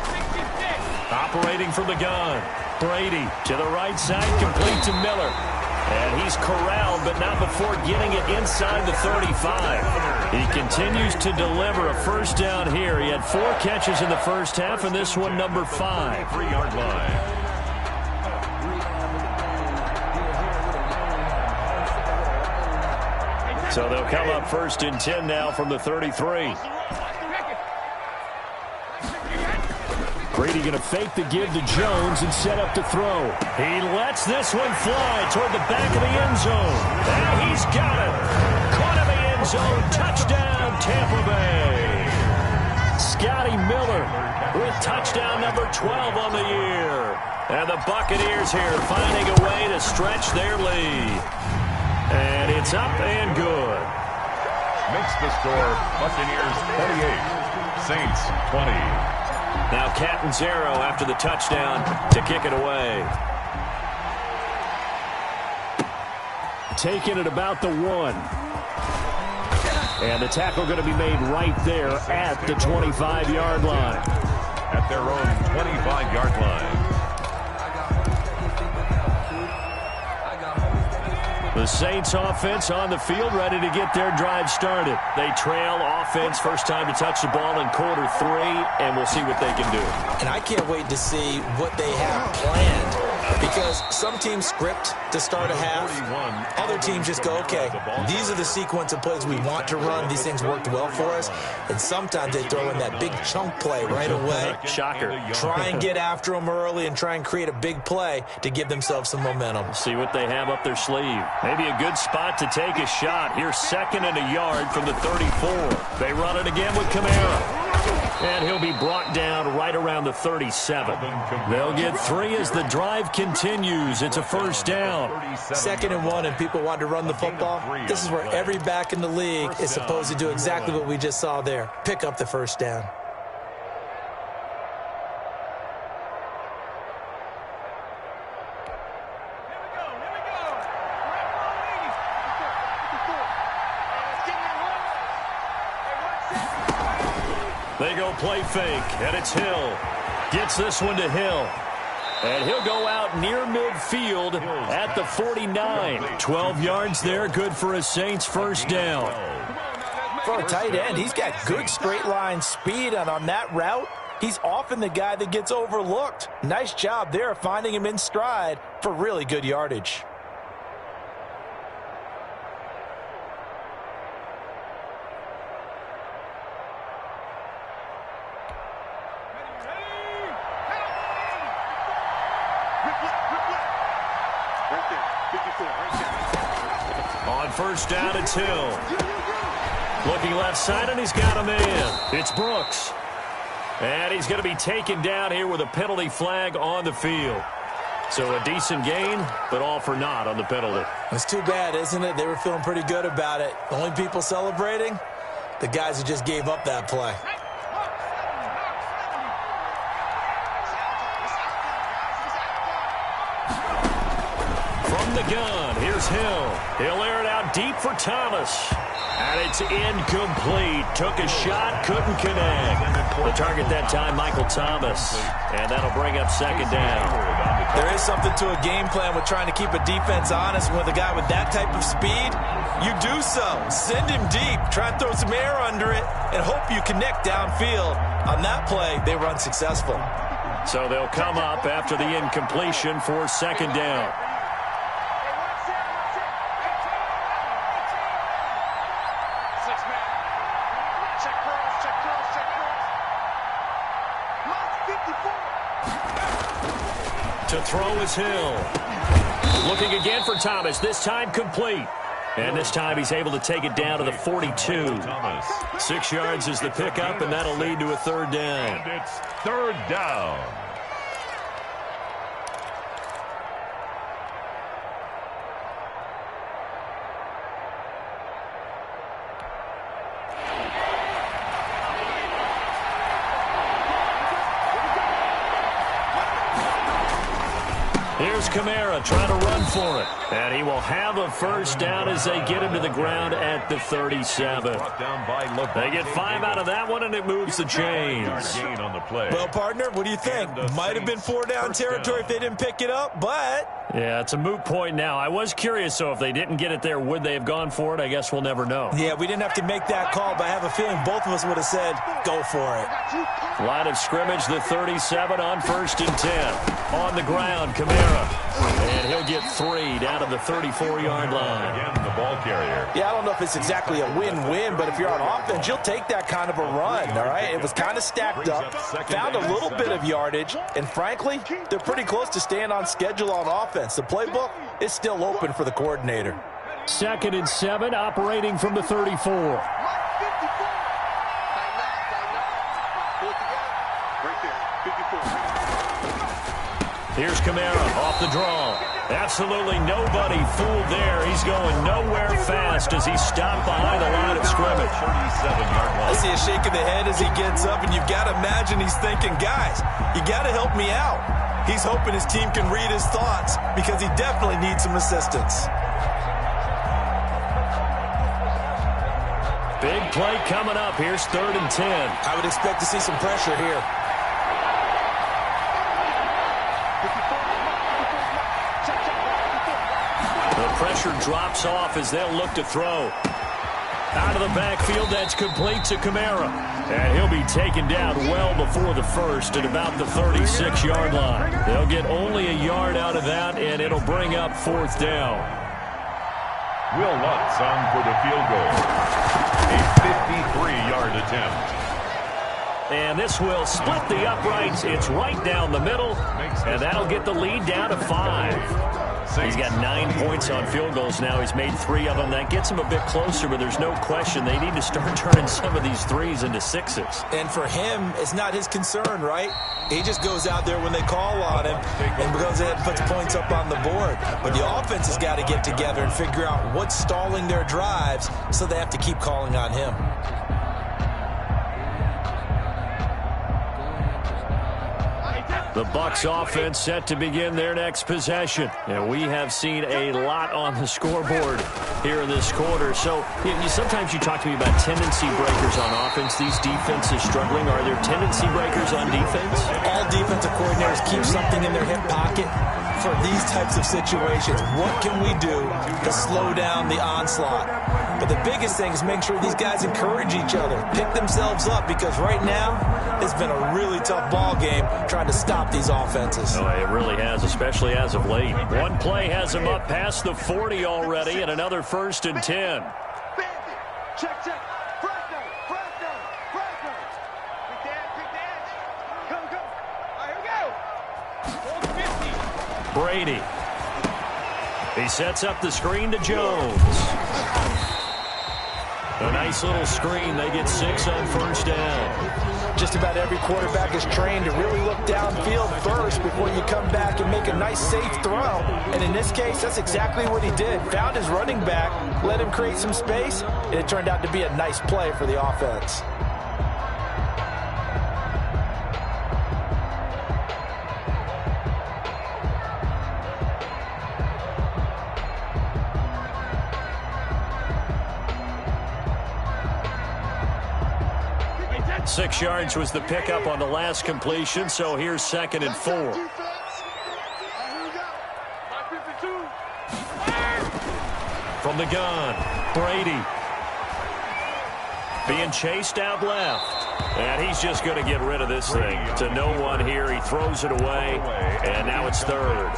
Operating from the gun. Brady to the right side, complete to Miller. And he's corralled, but not before getting it inside the 35. He continues to deliver a first down here. He had 4 catches in the first half, and this one number 5. 3-yard line. So they'll come up 1st and 10 now from the 33. Brady going to fake the give to Jones and set up to throw. He lets this one fly toward the back of the end zone. Now he's got it. Caught in the end zone. Touchdown, Tampa Bay. Scotty Miller with touchdown number 12 on the year. And the Buccaneers here finding a way to stretch their lead. And it's up and good. Makes the score Buccaneers 48, Saints 20. Now Catanzaro after the touchdown to kick it away. Taking it about the 1. And the tackle going to be made right there at the 25-yard line. At their own 25-yard line. The Saints offense on the field ready to get their drive started. They trail offense, first time to touch the ball in quarter 3, and we'll see what they can do. And I can't wait to see what they have planned, because some teams script to start a half. Other teams just go, okay, these are the sequence of plays we want to run. These things worked well for us. And sometimes they throw in that big chunk play right away. Shocker. Try and get after them early and try and create a big play to give themselves some momentum. See what they have up their sleeve. Maybe a good spot to take a shot. Here's 2nd and a yard from the 34. They run it again with Kamara. And he'll be brought down right around the 37. They'll get 3 as the drive continues. It's a first down. 2nd and 1, and people want to run the football. This is where every back in the league is supposed to do exactly what we just saw there. Pick up the first down. They go play fake, and it's Hill. Gets this one to Hill. And he'll go out near midfield at the 49. 12 yards there, good for a Saints first down. For a tight end, he's got good straight line speed, and on that route, he's often the guy that gets overlooked. Nice job there finding him in stride for really good yardage. On first down, it's Hill. Looking left side, and he's got a man. It's Brooks. And he's going to be taken down here with a penalty flag on the field. So a decent gain, but all for naught on the penalty. It's too bad, isn't it? They were feeling pretty good about it. The only people celebrating, the guys who just gave up that play. From the gun, here's Hill. He'll air it out deep for Thomas. And it's incomplete. Took a shot, couldn't connect. The target that time, Michael Thomas. And that'll bring up second down. There is something to a game plan with trying to keep a defense honest. With a guy with that type of speed, you do so. Send him deep. Try and throw some air under it and hope you connect downfield. On that play, they were unsuccessful. So they'll come up after the incompletion for second down. To throw is Hill. Looking again for Thomas, this time complete. And this time he's able to take it down to the 42. 6 yards is the pickup, and that'll lead to a third down. And it's third down. Here's Kamara trying to run for it. And he will have a first down as they get him to the ground at the 37. They get 5 out of that one, and it moves the chains. Well, partner, what do you think? Might have been 4-down territory if they didn't pick it up, but... Yeah, it's a moot point now. I was curious, so if they didn't get it there, would they have gone for it? I guess we'll never know. Yeah, we didn't have to make that call, but I have a feeling both of us would have said, go for it. Line of scrimmage, the 37 on 1st and 10. On the ground, Kamara. And he'll get 3 down to the 34-yard line. Again, the ball carrier. Yeah, I don't know if it's exactly a win-win, but if you're on offense, you'll take that kind of a run, all right? It was kind of stacked up, found a little bit of yardage, and frankly, they're pretty close to staying on schedule on offense. The playbook is still open for the coordinator. 2nd and 7, operating from the 34. Here's Kamara off the draw. Absolutely nobody fooled there. He's going nowhere fast as he's stopped behind the line of scrimmage. 37-yard line. I see a shake of the head as he gets up, and you've got to imagine he's thinking, guys, you got to help me out. He's hoping his team can read his thoughts because he definitely needs some assistance. Big play coming up. Here's 3rd and 10. I would expect to see some pressure here. The pressure drops off as they'll look to throw. Out of the backfield, that's complete to Kamara. And he'll be taken down well before the first at about the 36-yard line. They'll get only a yard out of that, and it'll bring up 4th down. Will Lutz on for the field goal. A 53-yard attempt. And this will split the uprights. It's right down the middle, and that'll get the lead down to 5. He's got 9 points on field goals now. He's made 3 of them. That gets him a bit closer, but there's no question they need to start turning some of these 3s into 6s. And for him, it's not his concern, right? He just goes out there when they call on him and goes ahead and puts points up on the board. But the offense has got to get together and figure out what's stalling their drives, so they have to keep calling on him. The Bucs offense set to begin their next possession. And we have seen a lot on the scoreboard here in this quarter. So sometimes you talk to me about tendency breakers on offense. These defenses struggling. Are there tendency breakers on defense? All defensive coordinators keep something in their hip pocket for these types of situations. What can we do to slow down the onslaught? But the biggest thing is make sure these guys encourage each other, pick themselves up, because right now it's been a really tough ball game trying to stop these offenses. Oh, it really has, especially as of late. One play has them up past the 40 already, and another 1st and 10. Check. Brady. He sets up the screen to Jones. A nice little screen. They get 6 on 1st down. Just about every quarterback is trained to really look downfield first before you come back and make a nice, safe throw. And in this case, that's exactly what he did. Found his running back, let him create some space, and it turned out to be a nice play for the offense. Six yards was the pickup on the last completion, so here's 2nd and 4. From the gun, Brady. Being chased out left. And he's just going to get rid of this thing. To no one here. He throws it away, and now it's 3rd.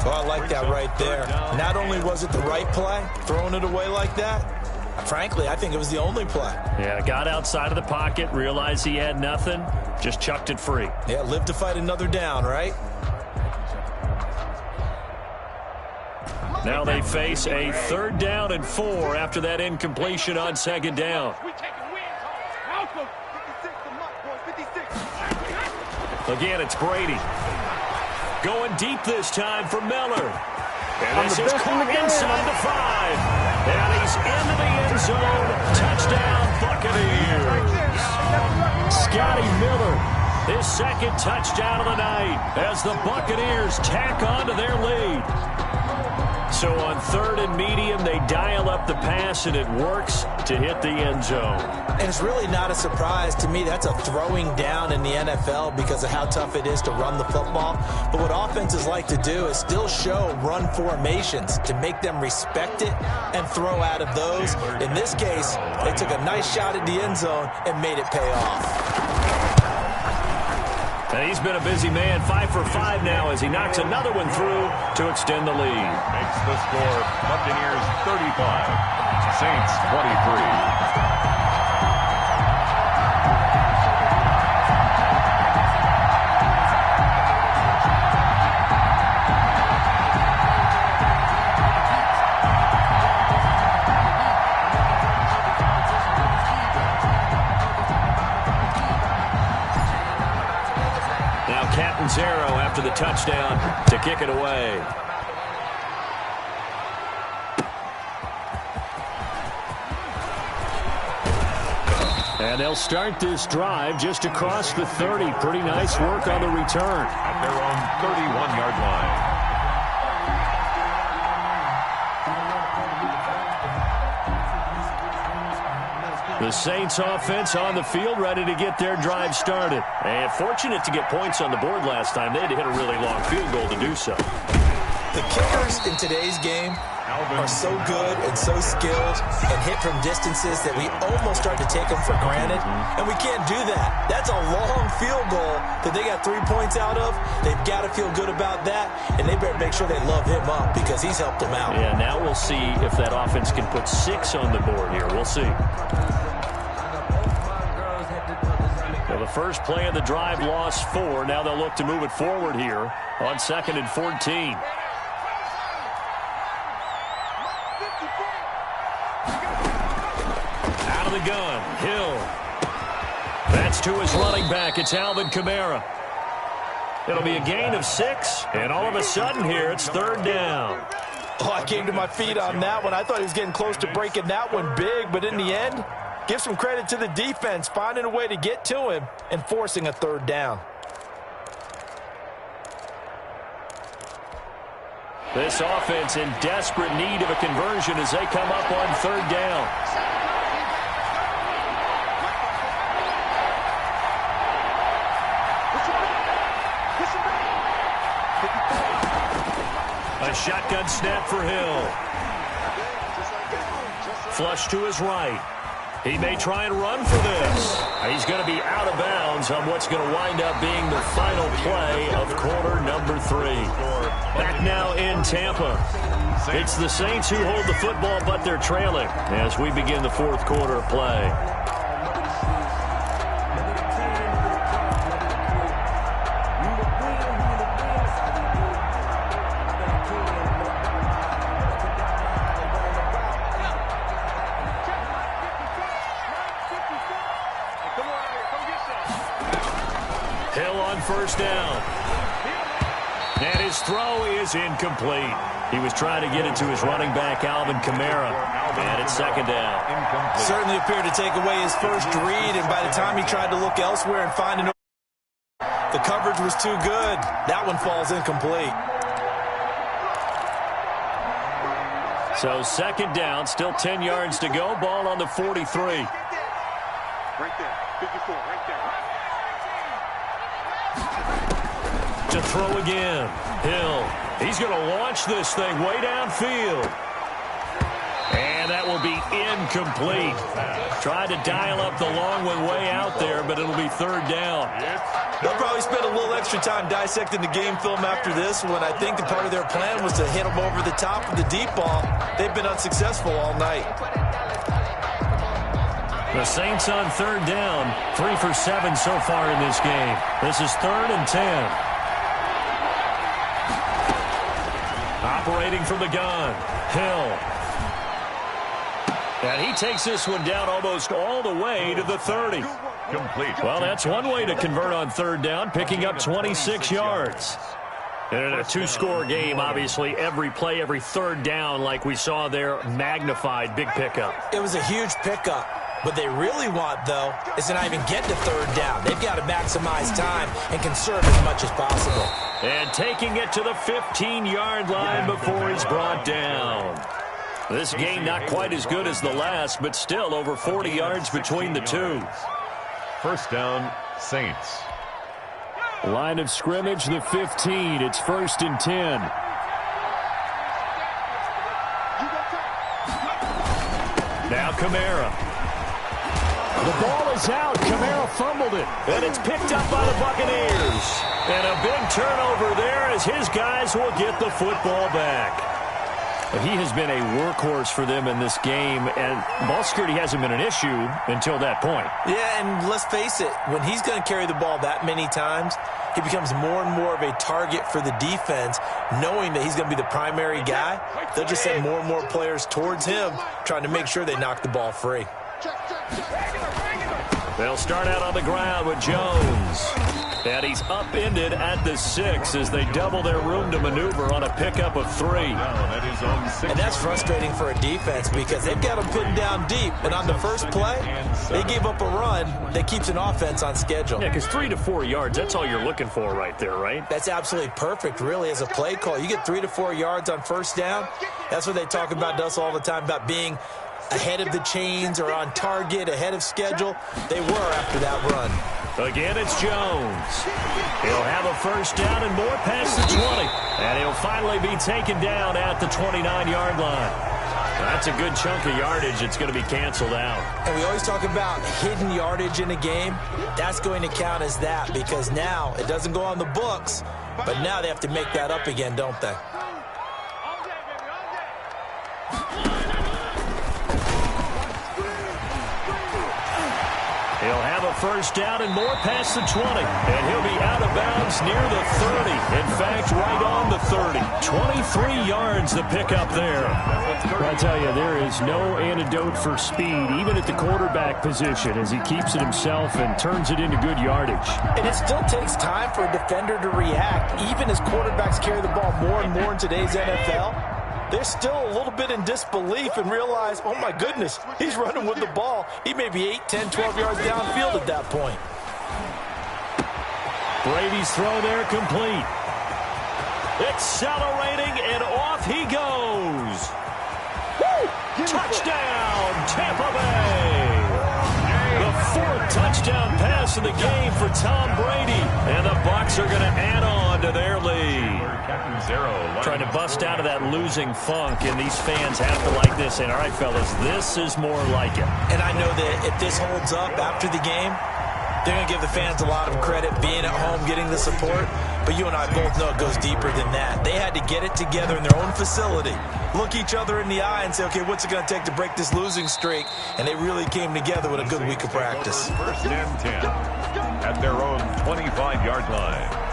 Oh, I like that right there. Not only was it the right play, throwing it away like that, frankly, I think it was the only play. Yeah, got outside of the pocket, realized he had nothing, just chucked it free. Yeah, live to fight another down, right? Now they face a 3rd down and 4 after that incompletion on 2nd down. Again, it's Brady. Going deep this time for Miller. And this is caught inside the 5. And he's into the end zone. Touchdown, Buccaneers. Scotty Miller, his 2nd touchdown of the night as the Buccaneers tack on to their lead. So on 3rd and medium, they dial up the pass, and it works to hit the end zone. And it's really not a surprise to me. That's a throwing down in the NFL because of how tough it is to run the football. But what offenses like to do is still show run formations to make them respect it and throw out of those. In this case, they took a nice shot at the end zone and made it pay off. And he's been a busy man, 5 for 5 now as he knocks another one through to extend the lead. Makes the score Buccaneers 35, Saints 23. Zero after the touchdown to kick it away. And they'll start this drive just across the 30. Pretty nice work on the return. At their own 31-yard line. The Saints offense on the field, ready to get their drive started. And fortunate to get points on the board last time. They had to hit a really long field goal to do so. The kickers in today's game are so good and so skilled and hit from distances that we almost start to take them for granted. And we can't do that. That's a long field goal that they got 3 points out of. They've got to feel good about that, and they better make sure they love him up because he's helped them out. Yeah, now we'll see if that offense can put 6 on the board here. We'll see. Well, the first play of the drive lost 4. Now they'll look to move it forward here on 2nd and 14. Out of the gun, Hill. That's to his running back. It's Alvin Kamara. It'll be a gain of 6, and all of a sudden here it's 3rd down. Oh, I came to my feet on that one. I thought he was getting close to breaking that one big, but in the end, give some credit to the defense, finding a way to get to him and forcing a 3rd down. This offense in desperate need of a conversion as they come up on 3rd down. A shotgun snap for Hill. Flush to his right. He may try and run for this. He's going to be out of bounds on what's going to wind up being the final play of quarter number 3. Back now in Tampa. It's the Saints who hold the football, but they're trailing as we begin the 4th quarter of play. First down. And his throw is incomplete. He was trying to get it to his running back, Alvin Kamara. And it's 2nd down. Certainly appeared to take away his first read, and by the time he tried to look elsewhere and find an the coverage was too good. That one falls incomplete. So 2nd down, still 10 yards to go. Ball on the 43. Right there, 54, right there. To throw again. Hill. He's going to launch this thing way downfield. And that will be incomplete. Tried to dial up the long one way out there, but it'll be 3rd down. They'll probably spend a little extra time dissecting the game film after this one. I think the part of their plan was to hit them over the top of the deep ball. They've been unsuccessful all night. The Saints on 3rd down. 3 for 7 so far in this game. This is 3rd and 10. operating from the gun. Hill. And he takes this one down almost all the way to the 30. Complete. Well, that's one way to convert on third down, picking up 26 yards. And in a two-score game, obviously, every play, every third down, like we saw there, magnified, big pickup. It was a huge pickup. What they really want, though, is to not even get to third down. They've got to maximize time and conserve as much as possible. And taking it to the 15-yard line before he's brought down. This game not quite as good as the last, but still over 40 yards between the two. First down, Saints. Line of scrimmage, the 15. It's 1st and 10. Now Kamara. The ball is out. Kamara fumbled it. And it's picked up by the Buccaneers. And a big turnover there as his guys will get the football back. He has been a workhorse for them in this game, and ball security hasn't been an issue until that point. Yeah, and let's face it, when he's going to carry the ball that many times, he becomes more and more of a target for the defense, knowing that he's going to be the primary guy. They'll just send more and more players towards him, trying to make sure they knock the ball free. They'll start out on the ground with Jones. And he's upended at the 6 as they double their room to maneuver on a pickup of 3. And that's frustrating for a defense because they've got them pinned down deep. And on the first play, they gave up a run that keeps an offense on schedule. Yeah, because 3 to 4 yards, that's all you're looking for right there, right? That's absolutely perfect, really, as a play call. You get 3 to 4 yards on first down. That's what they talk about us all the time, about being ahead of the chains or on target, ahead of schedule. They were after that run. Again, it's Jones. He'll have a first down and more past the 20. And he'll finally be taken down at the 29-yard line. That's a good chunk of yardage. It's going to be canceled out. And we always talk about hidden yardage in a game. That's going to count as that because now it doesn't go on the books, but now they have to make that up again, don't they? He'll have a first down and more past the 20. And he'll be out of bounds near the 30. In fact, right on the 30. 23 yards the pickup there. I tell you, there is no antidote for speed, even at the quarterback position, as he keeps it himself and turns it into good yardage. And it still takes time for a defender to react. Even as quarterbacks carry the ball more and more in today's NFL, they're still a little bit in disbelief and realize, oh, my goodness, he's running with the ball. He may be 8, 10, 12 yards downfield at that point. Brady's throw there complete. Accelerating, and off he goes. Woo! Touchdown, Tampa Bay. The 4th touchdown pass of the game for Tom Brady. And the Bucs are going to add on to their lead. Trying to bust out of that losing funk, and these fans have to like this. And all right, fellas, this is more like it. And I know that if this holds up after the game, they're going to give the fans a lot of credit being at home, getting the support. But you and I both know it goes deeper than that. They had to get it together in their own facility, look each other in the eye and say, okay, what's it going to take to break this losing streak? And they really came together with a good week of practice. First and 10 at their own 25-yard line.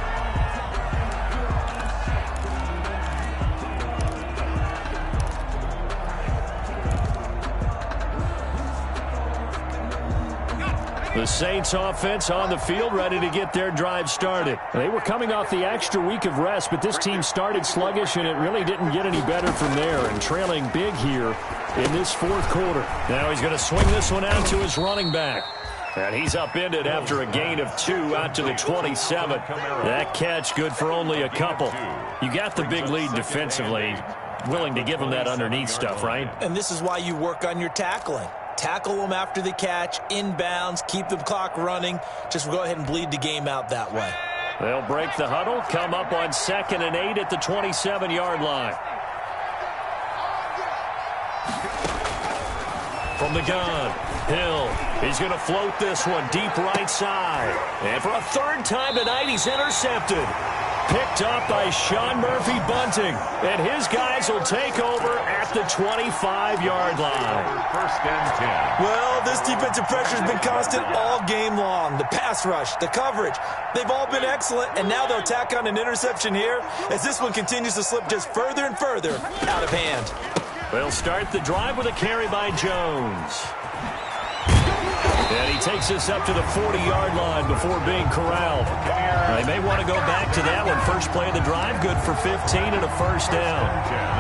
The Saints offense on the field, ready to get their drive started. They were coming off the extra week of rest, but this team started sluggish, and it really didn't get any better from there, and trailing big here in this 4th quarter. Now he's going to swing this one out to his running back. And he's upended after a gain of 2 out to the 27. That catch good for only a couple. You got the big lead defensively, willing to give him that underneath stuff, right? And this is why you work on your tackling. Tackle them after the catch, inbounds, keep the clock running. Just go ahead and bleed the game out that way. They'll break the huddle, come up on 2nd and 8 at the 27-yard line. From the gun, Hill. He's going to float this one deep right side. And for a 3rd time tonight, he's intercepted. Picked up by Sean Murphy-Bunting. And his guys will take over at the 25-yard line. First and 10. Well, this defensive pressure has been constant all game long. The pass rush, the coverage, they've all been excellent, and now they'll tack on an interception here as this one continues to slip just further and further out of hand. They'll start the drive with a carry by Jones. And he takes us up to the 40-yard line before being corralled. They may want to go back to that one. First play of the drive, good for 15 and a first down.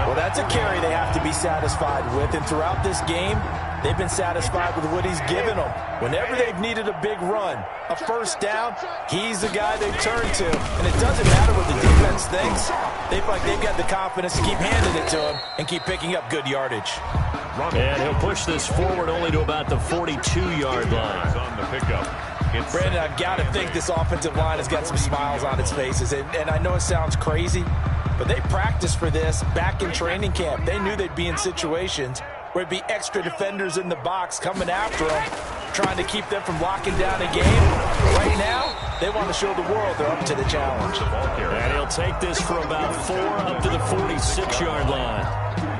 Well, that's a carry they have to be satisfied with, and throughout this game, they've been satisfied with what he's given them. Whenever they've needed a big run, a first down, he's the guy they've turned to. And it doesn't matter what the defense thinks. They feel like they've got the confidence to keep handing it to him and keep picking up good yardage. And he'll push this forward only to about the 42-yard line. On the pickup. Brandon, I've got to think this offensive line has got some smiles on its faces. And I know it sounds crazy, but they practiced for this back in training camp. They knew they'd be in situations where it'd be extra defenders in the box coming after them, trying to keep them from locking down a game. Right now, they want to show the world they're up to the challenge. And he'll take this for about 4 up to the 46-yard line.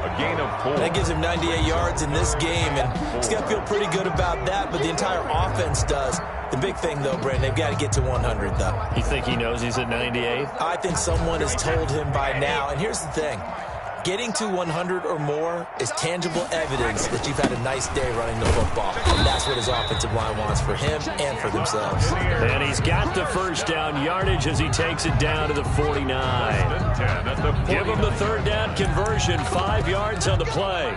A gain of 4. That gives him 98 yards in this game, and he's got to feel pretty good about that, but the entire offense does. The big thing, though, Brandon, they've got to get to 100, though. You think he knows he's at 98? I think someone has told him by now, and here's the thing. Getting to 100 or more is tangible evidence that you've had a nice day running the football. And that's what his offensive line wants for him and for themselves. And he's got the first down yardage as he takes it down to the 49. Give him the third down conversion, 5 yards on the play.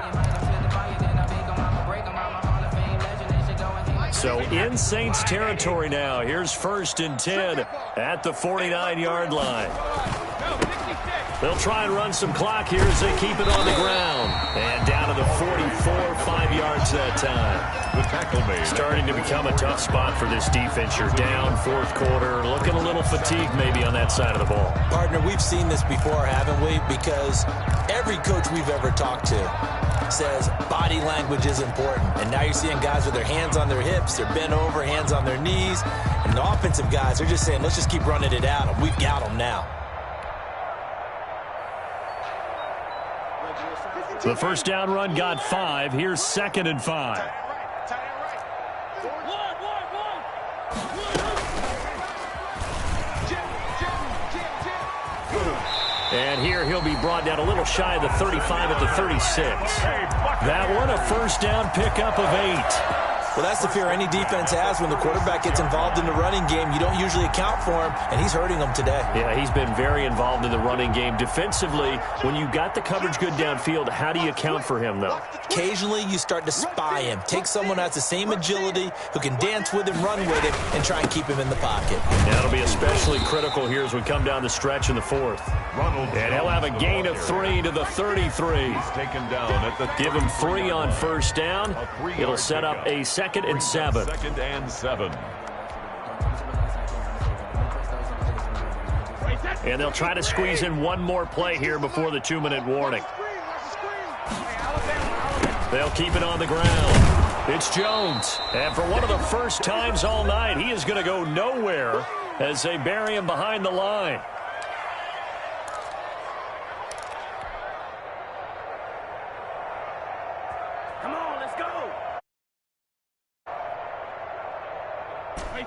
So in Saints territory now. Here's first and 10 at the 49-yard line. They'll try and run some clock here as they keep it on the ground. And down to the 44, 5 yards that time. The tackle made. Starting to become a tough spot for this defense. You're down fourth quarter, looking a little fatigued maybe on that side of the ball. Partner, we've seen this before, haven't we? Because every coach we've ever talked to says body language is important. And now you're seeing guys with their hands on their hips, they're bent over, hands on their knees. And the offensive guys are just saying, let's just keep running it at them. We've got them now. The first down run got 5. Here's second and 5. And here he'll be brought down a little shy of the 35 at the 36. That one a first down pickup of 8. Well, that's the fear any defense has when the quarterback gets involved in the running game. You don't usually account for him, and he's hurting them today. Yeah, he's been very involved in the running game. Defensively, when you got the coverage good downfield, how do you account for him, though? Occasionally, you start to spy him. Take someone who has the same agility, who can dance with him, run with him, and try and keep him in the pocket. That'll be especially critical here as we come down the stretch in the fourth. And he'll have a gain of 3 to the 33. He's taken down at the Give him 3 on first down. It'll set up a 2nd and 7. 2nd and 7. And they'll try to squeeze in one more play here before the 2-minute warning. They'll keep it on the ground. It's Jones. And for one of the first times all night, he is going to go nowhere as they bury him behind the line.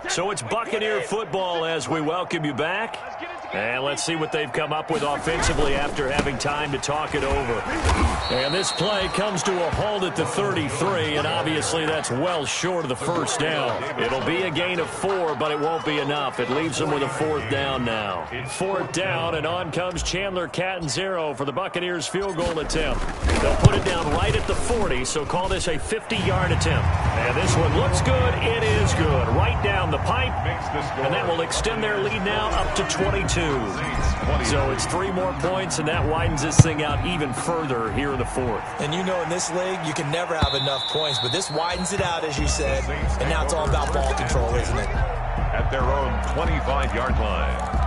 So it's Buccaneer football as we welcome you back. And let's see what they've come up with offensively after having time to talk it over. And this play comes to a halt at the 33, and obviously that's well short of the first down. It'll be a gain of 4, but it won't be enough. It leaves them with a 4th down now. 4th down, and on comes Chandler Catanzaro for the Buccaneers field goal attempt. They'll put it down right at the 40, so call this a 50-yard attempt. And this one looks good. It is good. Right down the pipe, and that will extend their lead now up to 22. So it's 3 more points, and that widens this thing out even further here in the 4th. And you know in this league, you can never have enough points, but this widens it out, as you said, and now it's all about ball control, isn't it? At their own 25-yard line.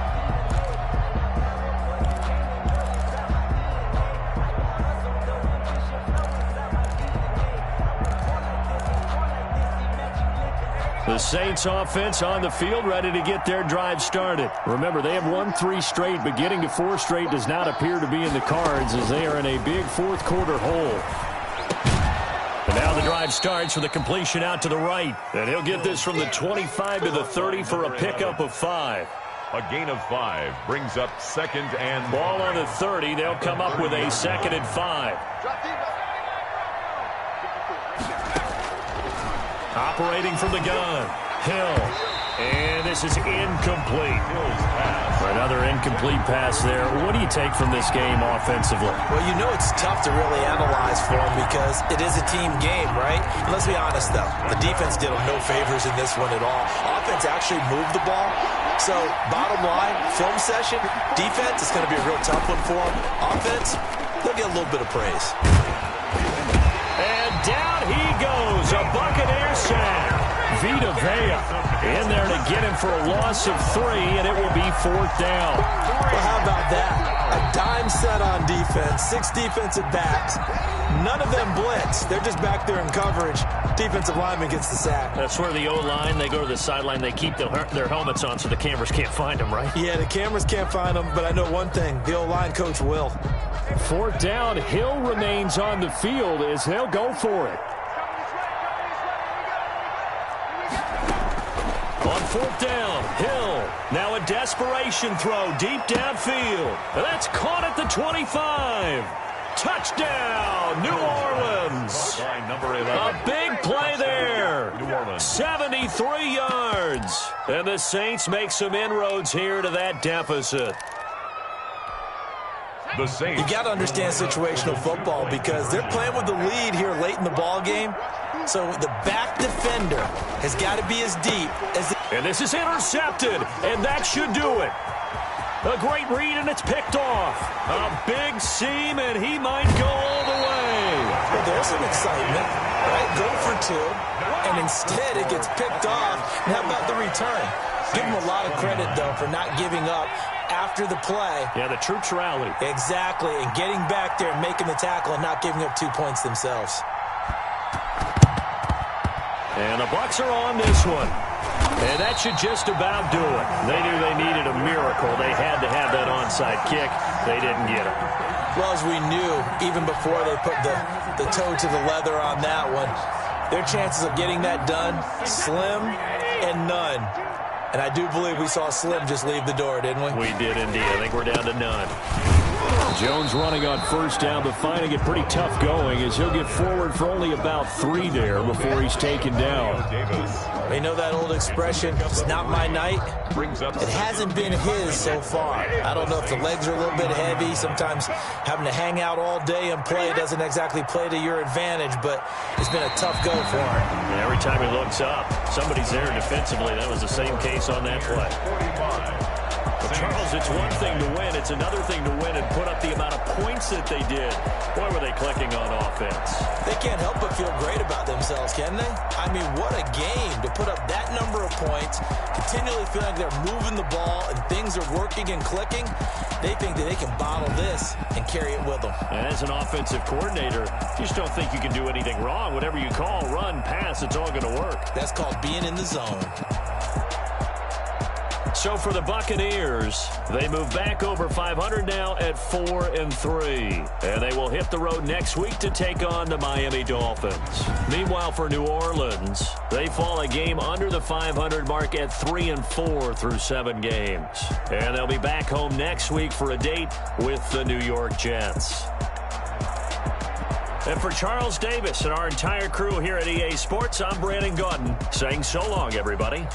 The Saints offense on the field, ready to get their drive started. Remember, they have won 3 straight, but getting to 4 straight does not appear to be in the cards as they are in a big fourth quarter hole. And now the drive starts with a completion out to the right. And he'll get this from the 25 to the 30 for a pickup of 5. A gain of 5 brings up 2nd and ball on the 30. They'll come up with a 2nd and 5. Operating from the gun, Hill. And this is incomplete. Another incomplete pass there. What do you take from this game offensively? Well, you know it's tough to really analyze for them because it is a team game, right? And let's be honest, though. The defense did them no favors in this one at all. Offense actually moved the ball. So, bottom line, film session, defense is going to be a real tough one for them. Offense, they'll get a little bit of praise. And down he goes. A Buccaneers sack. Vita Vea in there to get him for a loss of 3, and it will be 4th down. Well, how about that? A dime set on defense, 6 defensive backs. None of them blitz. They're just back there in coverage. Defensive lineman gets the sack. That's where the O-line, they go to the sideline, they keep their helmets on so the cameras can't find them, right? Yeah, the cameras can't find them, but I know one thing. The O-line coach will. 4th down. Hill remains on the field as they'll go for it. On 4th down, Hill. Now a desperation throw deep downfield. That's caught at the 25. Touchdown, New Orleans. Number 11. A big play there. New Orleans. 73 yards. And the Saints make some inroads here to that deficit. The Saints. You got to understand situational football because they're playing with the lead here late in the ball game. So the back defender has got to be as deep as the... And this is intercepted, and that should do it. A great read, and it's picked off. A big seam, and he might go all the way. Well, there's some excitement, right? Go for 2, and instead it gets picked off. And how about the return? Give him a lot of credit, though, for not giving up after the play. Yeah, the troops rallied. Exactly, and getting back there and making the tackle and not giving up 2 points themselves. And the Bucs are on this one. And that should just about do it. They knew they needed a miracle. They had to have that onside kick. They didn't get it. Well, as we knew, even before they put the toe to the leather on that one, their chances of getting that done, slim and none. And I do believe we saw Slim just leave the door, didn't we? We did indeed. I think we're down to none. Jones running on 1st down, but finding it pretty tough going as he'll get forward for only about 3 there before he's taken down. You know that old expression, it's not my night? It hasn't been his so far. I don't know if the legs are a little bit heavy. Sometimes having to hang out all day and play doesn't exactly play to your advantage, but it's been a tough go for him. And every time he looks up, somebody's there defensively. That was the same case on that play. Charles, it's one thing to win. It's another thing to win and put up the amount of points that they did. Boy, were they clicking on offense. They can't help but feel great about themselves, can they? I mean, what a game to put up that number of points, continually feeling like they're moving the ball and things are working and clicking. They think that they can bottle this and carry it with them. And as an offensive coordinator, you just don't think you can do anything wrong. Whatever you call, run, pass, it's all going to work. That's called being in the zone. So for the Buccaneers, they move back over 500 now at 4-3. And they will hit the road next week to take on the Miami Dolphins. Meanwhile, for New Orleans, they fall a game under the 500 mark at 3-4 through 7 games. And they'll be back home next week for a date with the New York Jets. And for Charles Davis and our entire crew here at EA Sports, I'm Brandon Gaudin saying so long, everybody.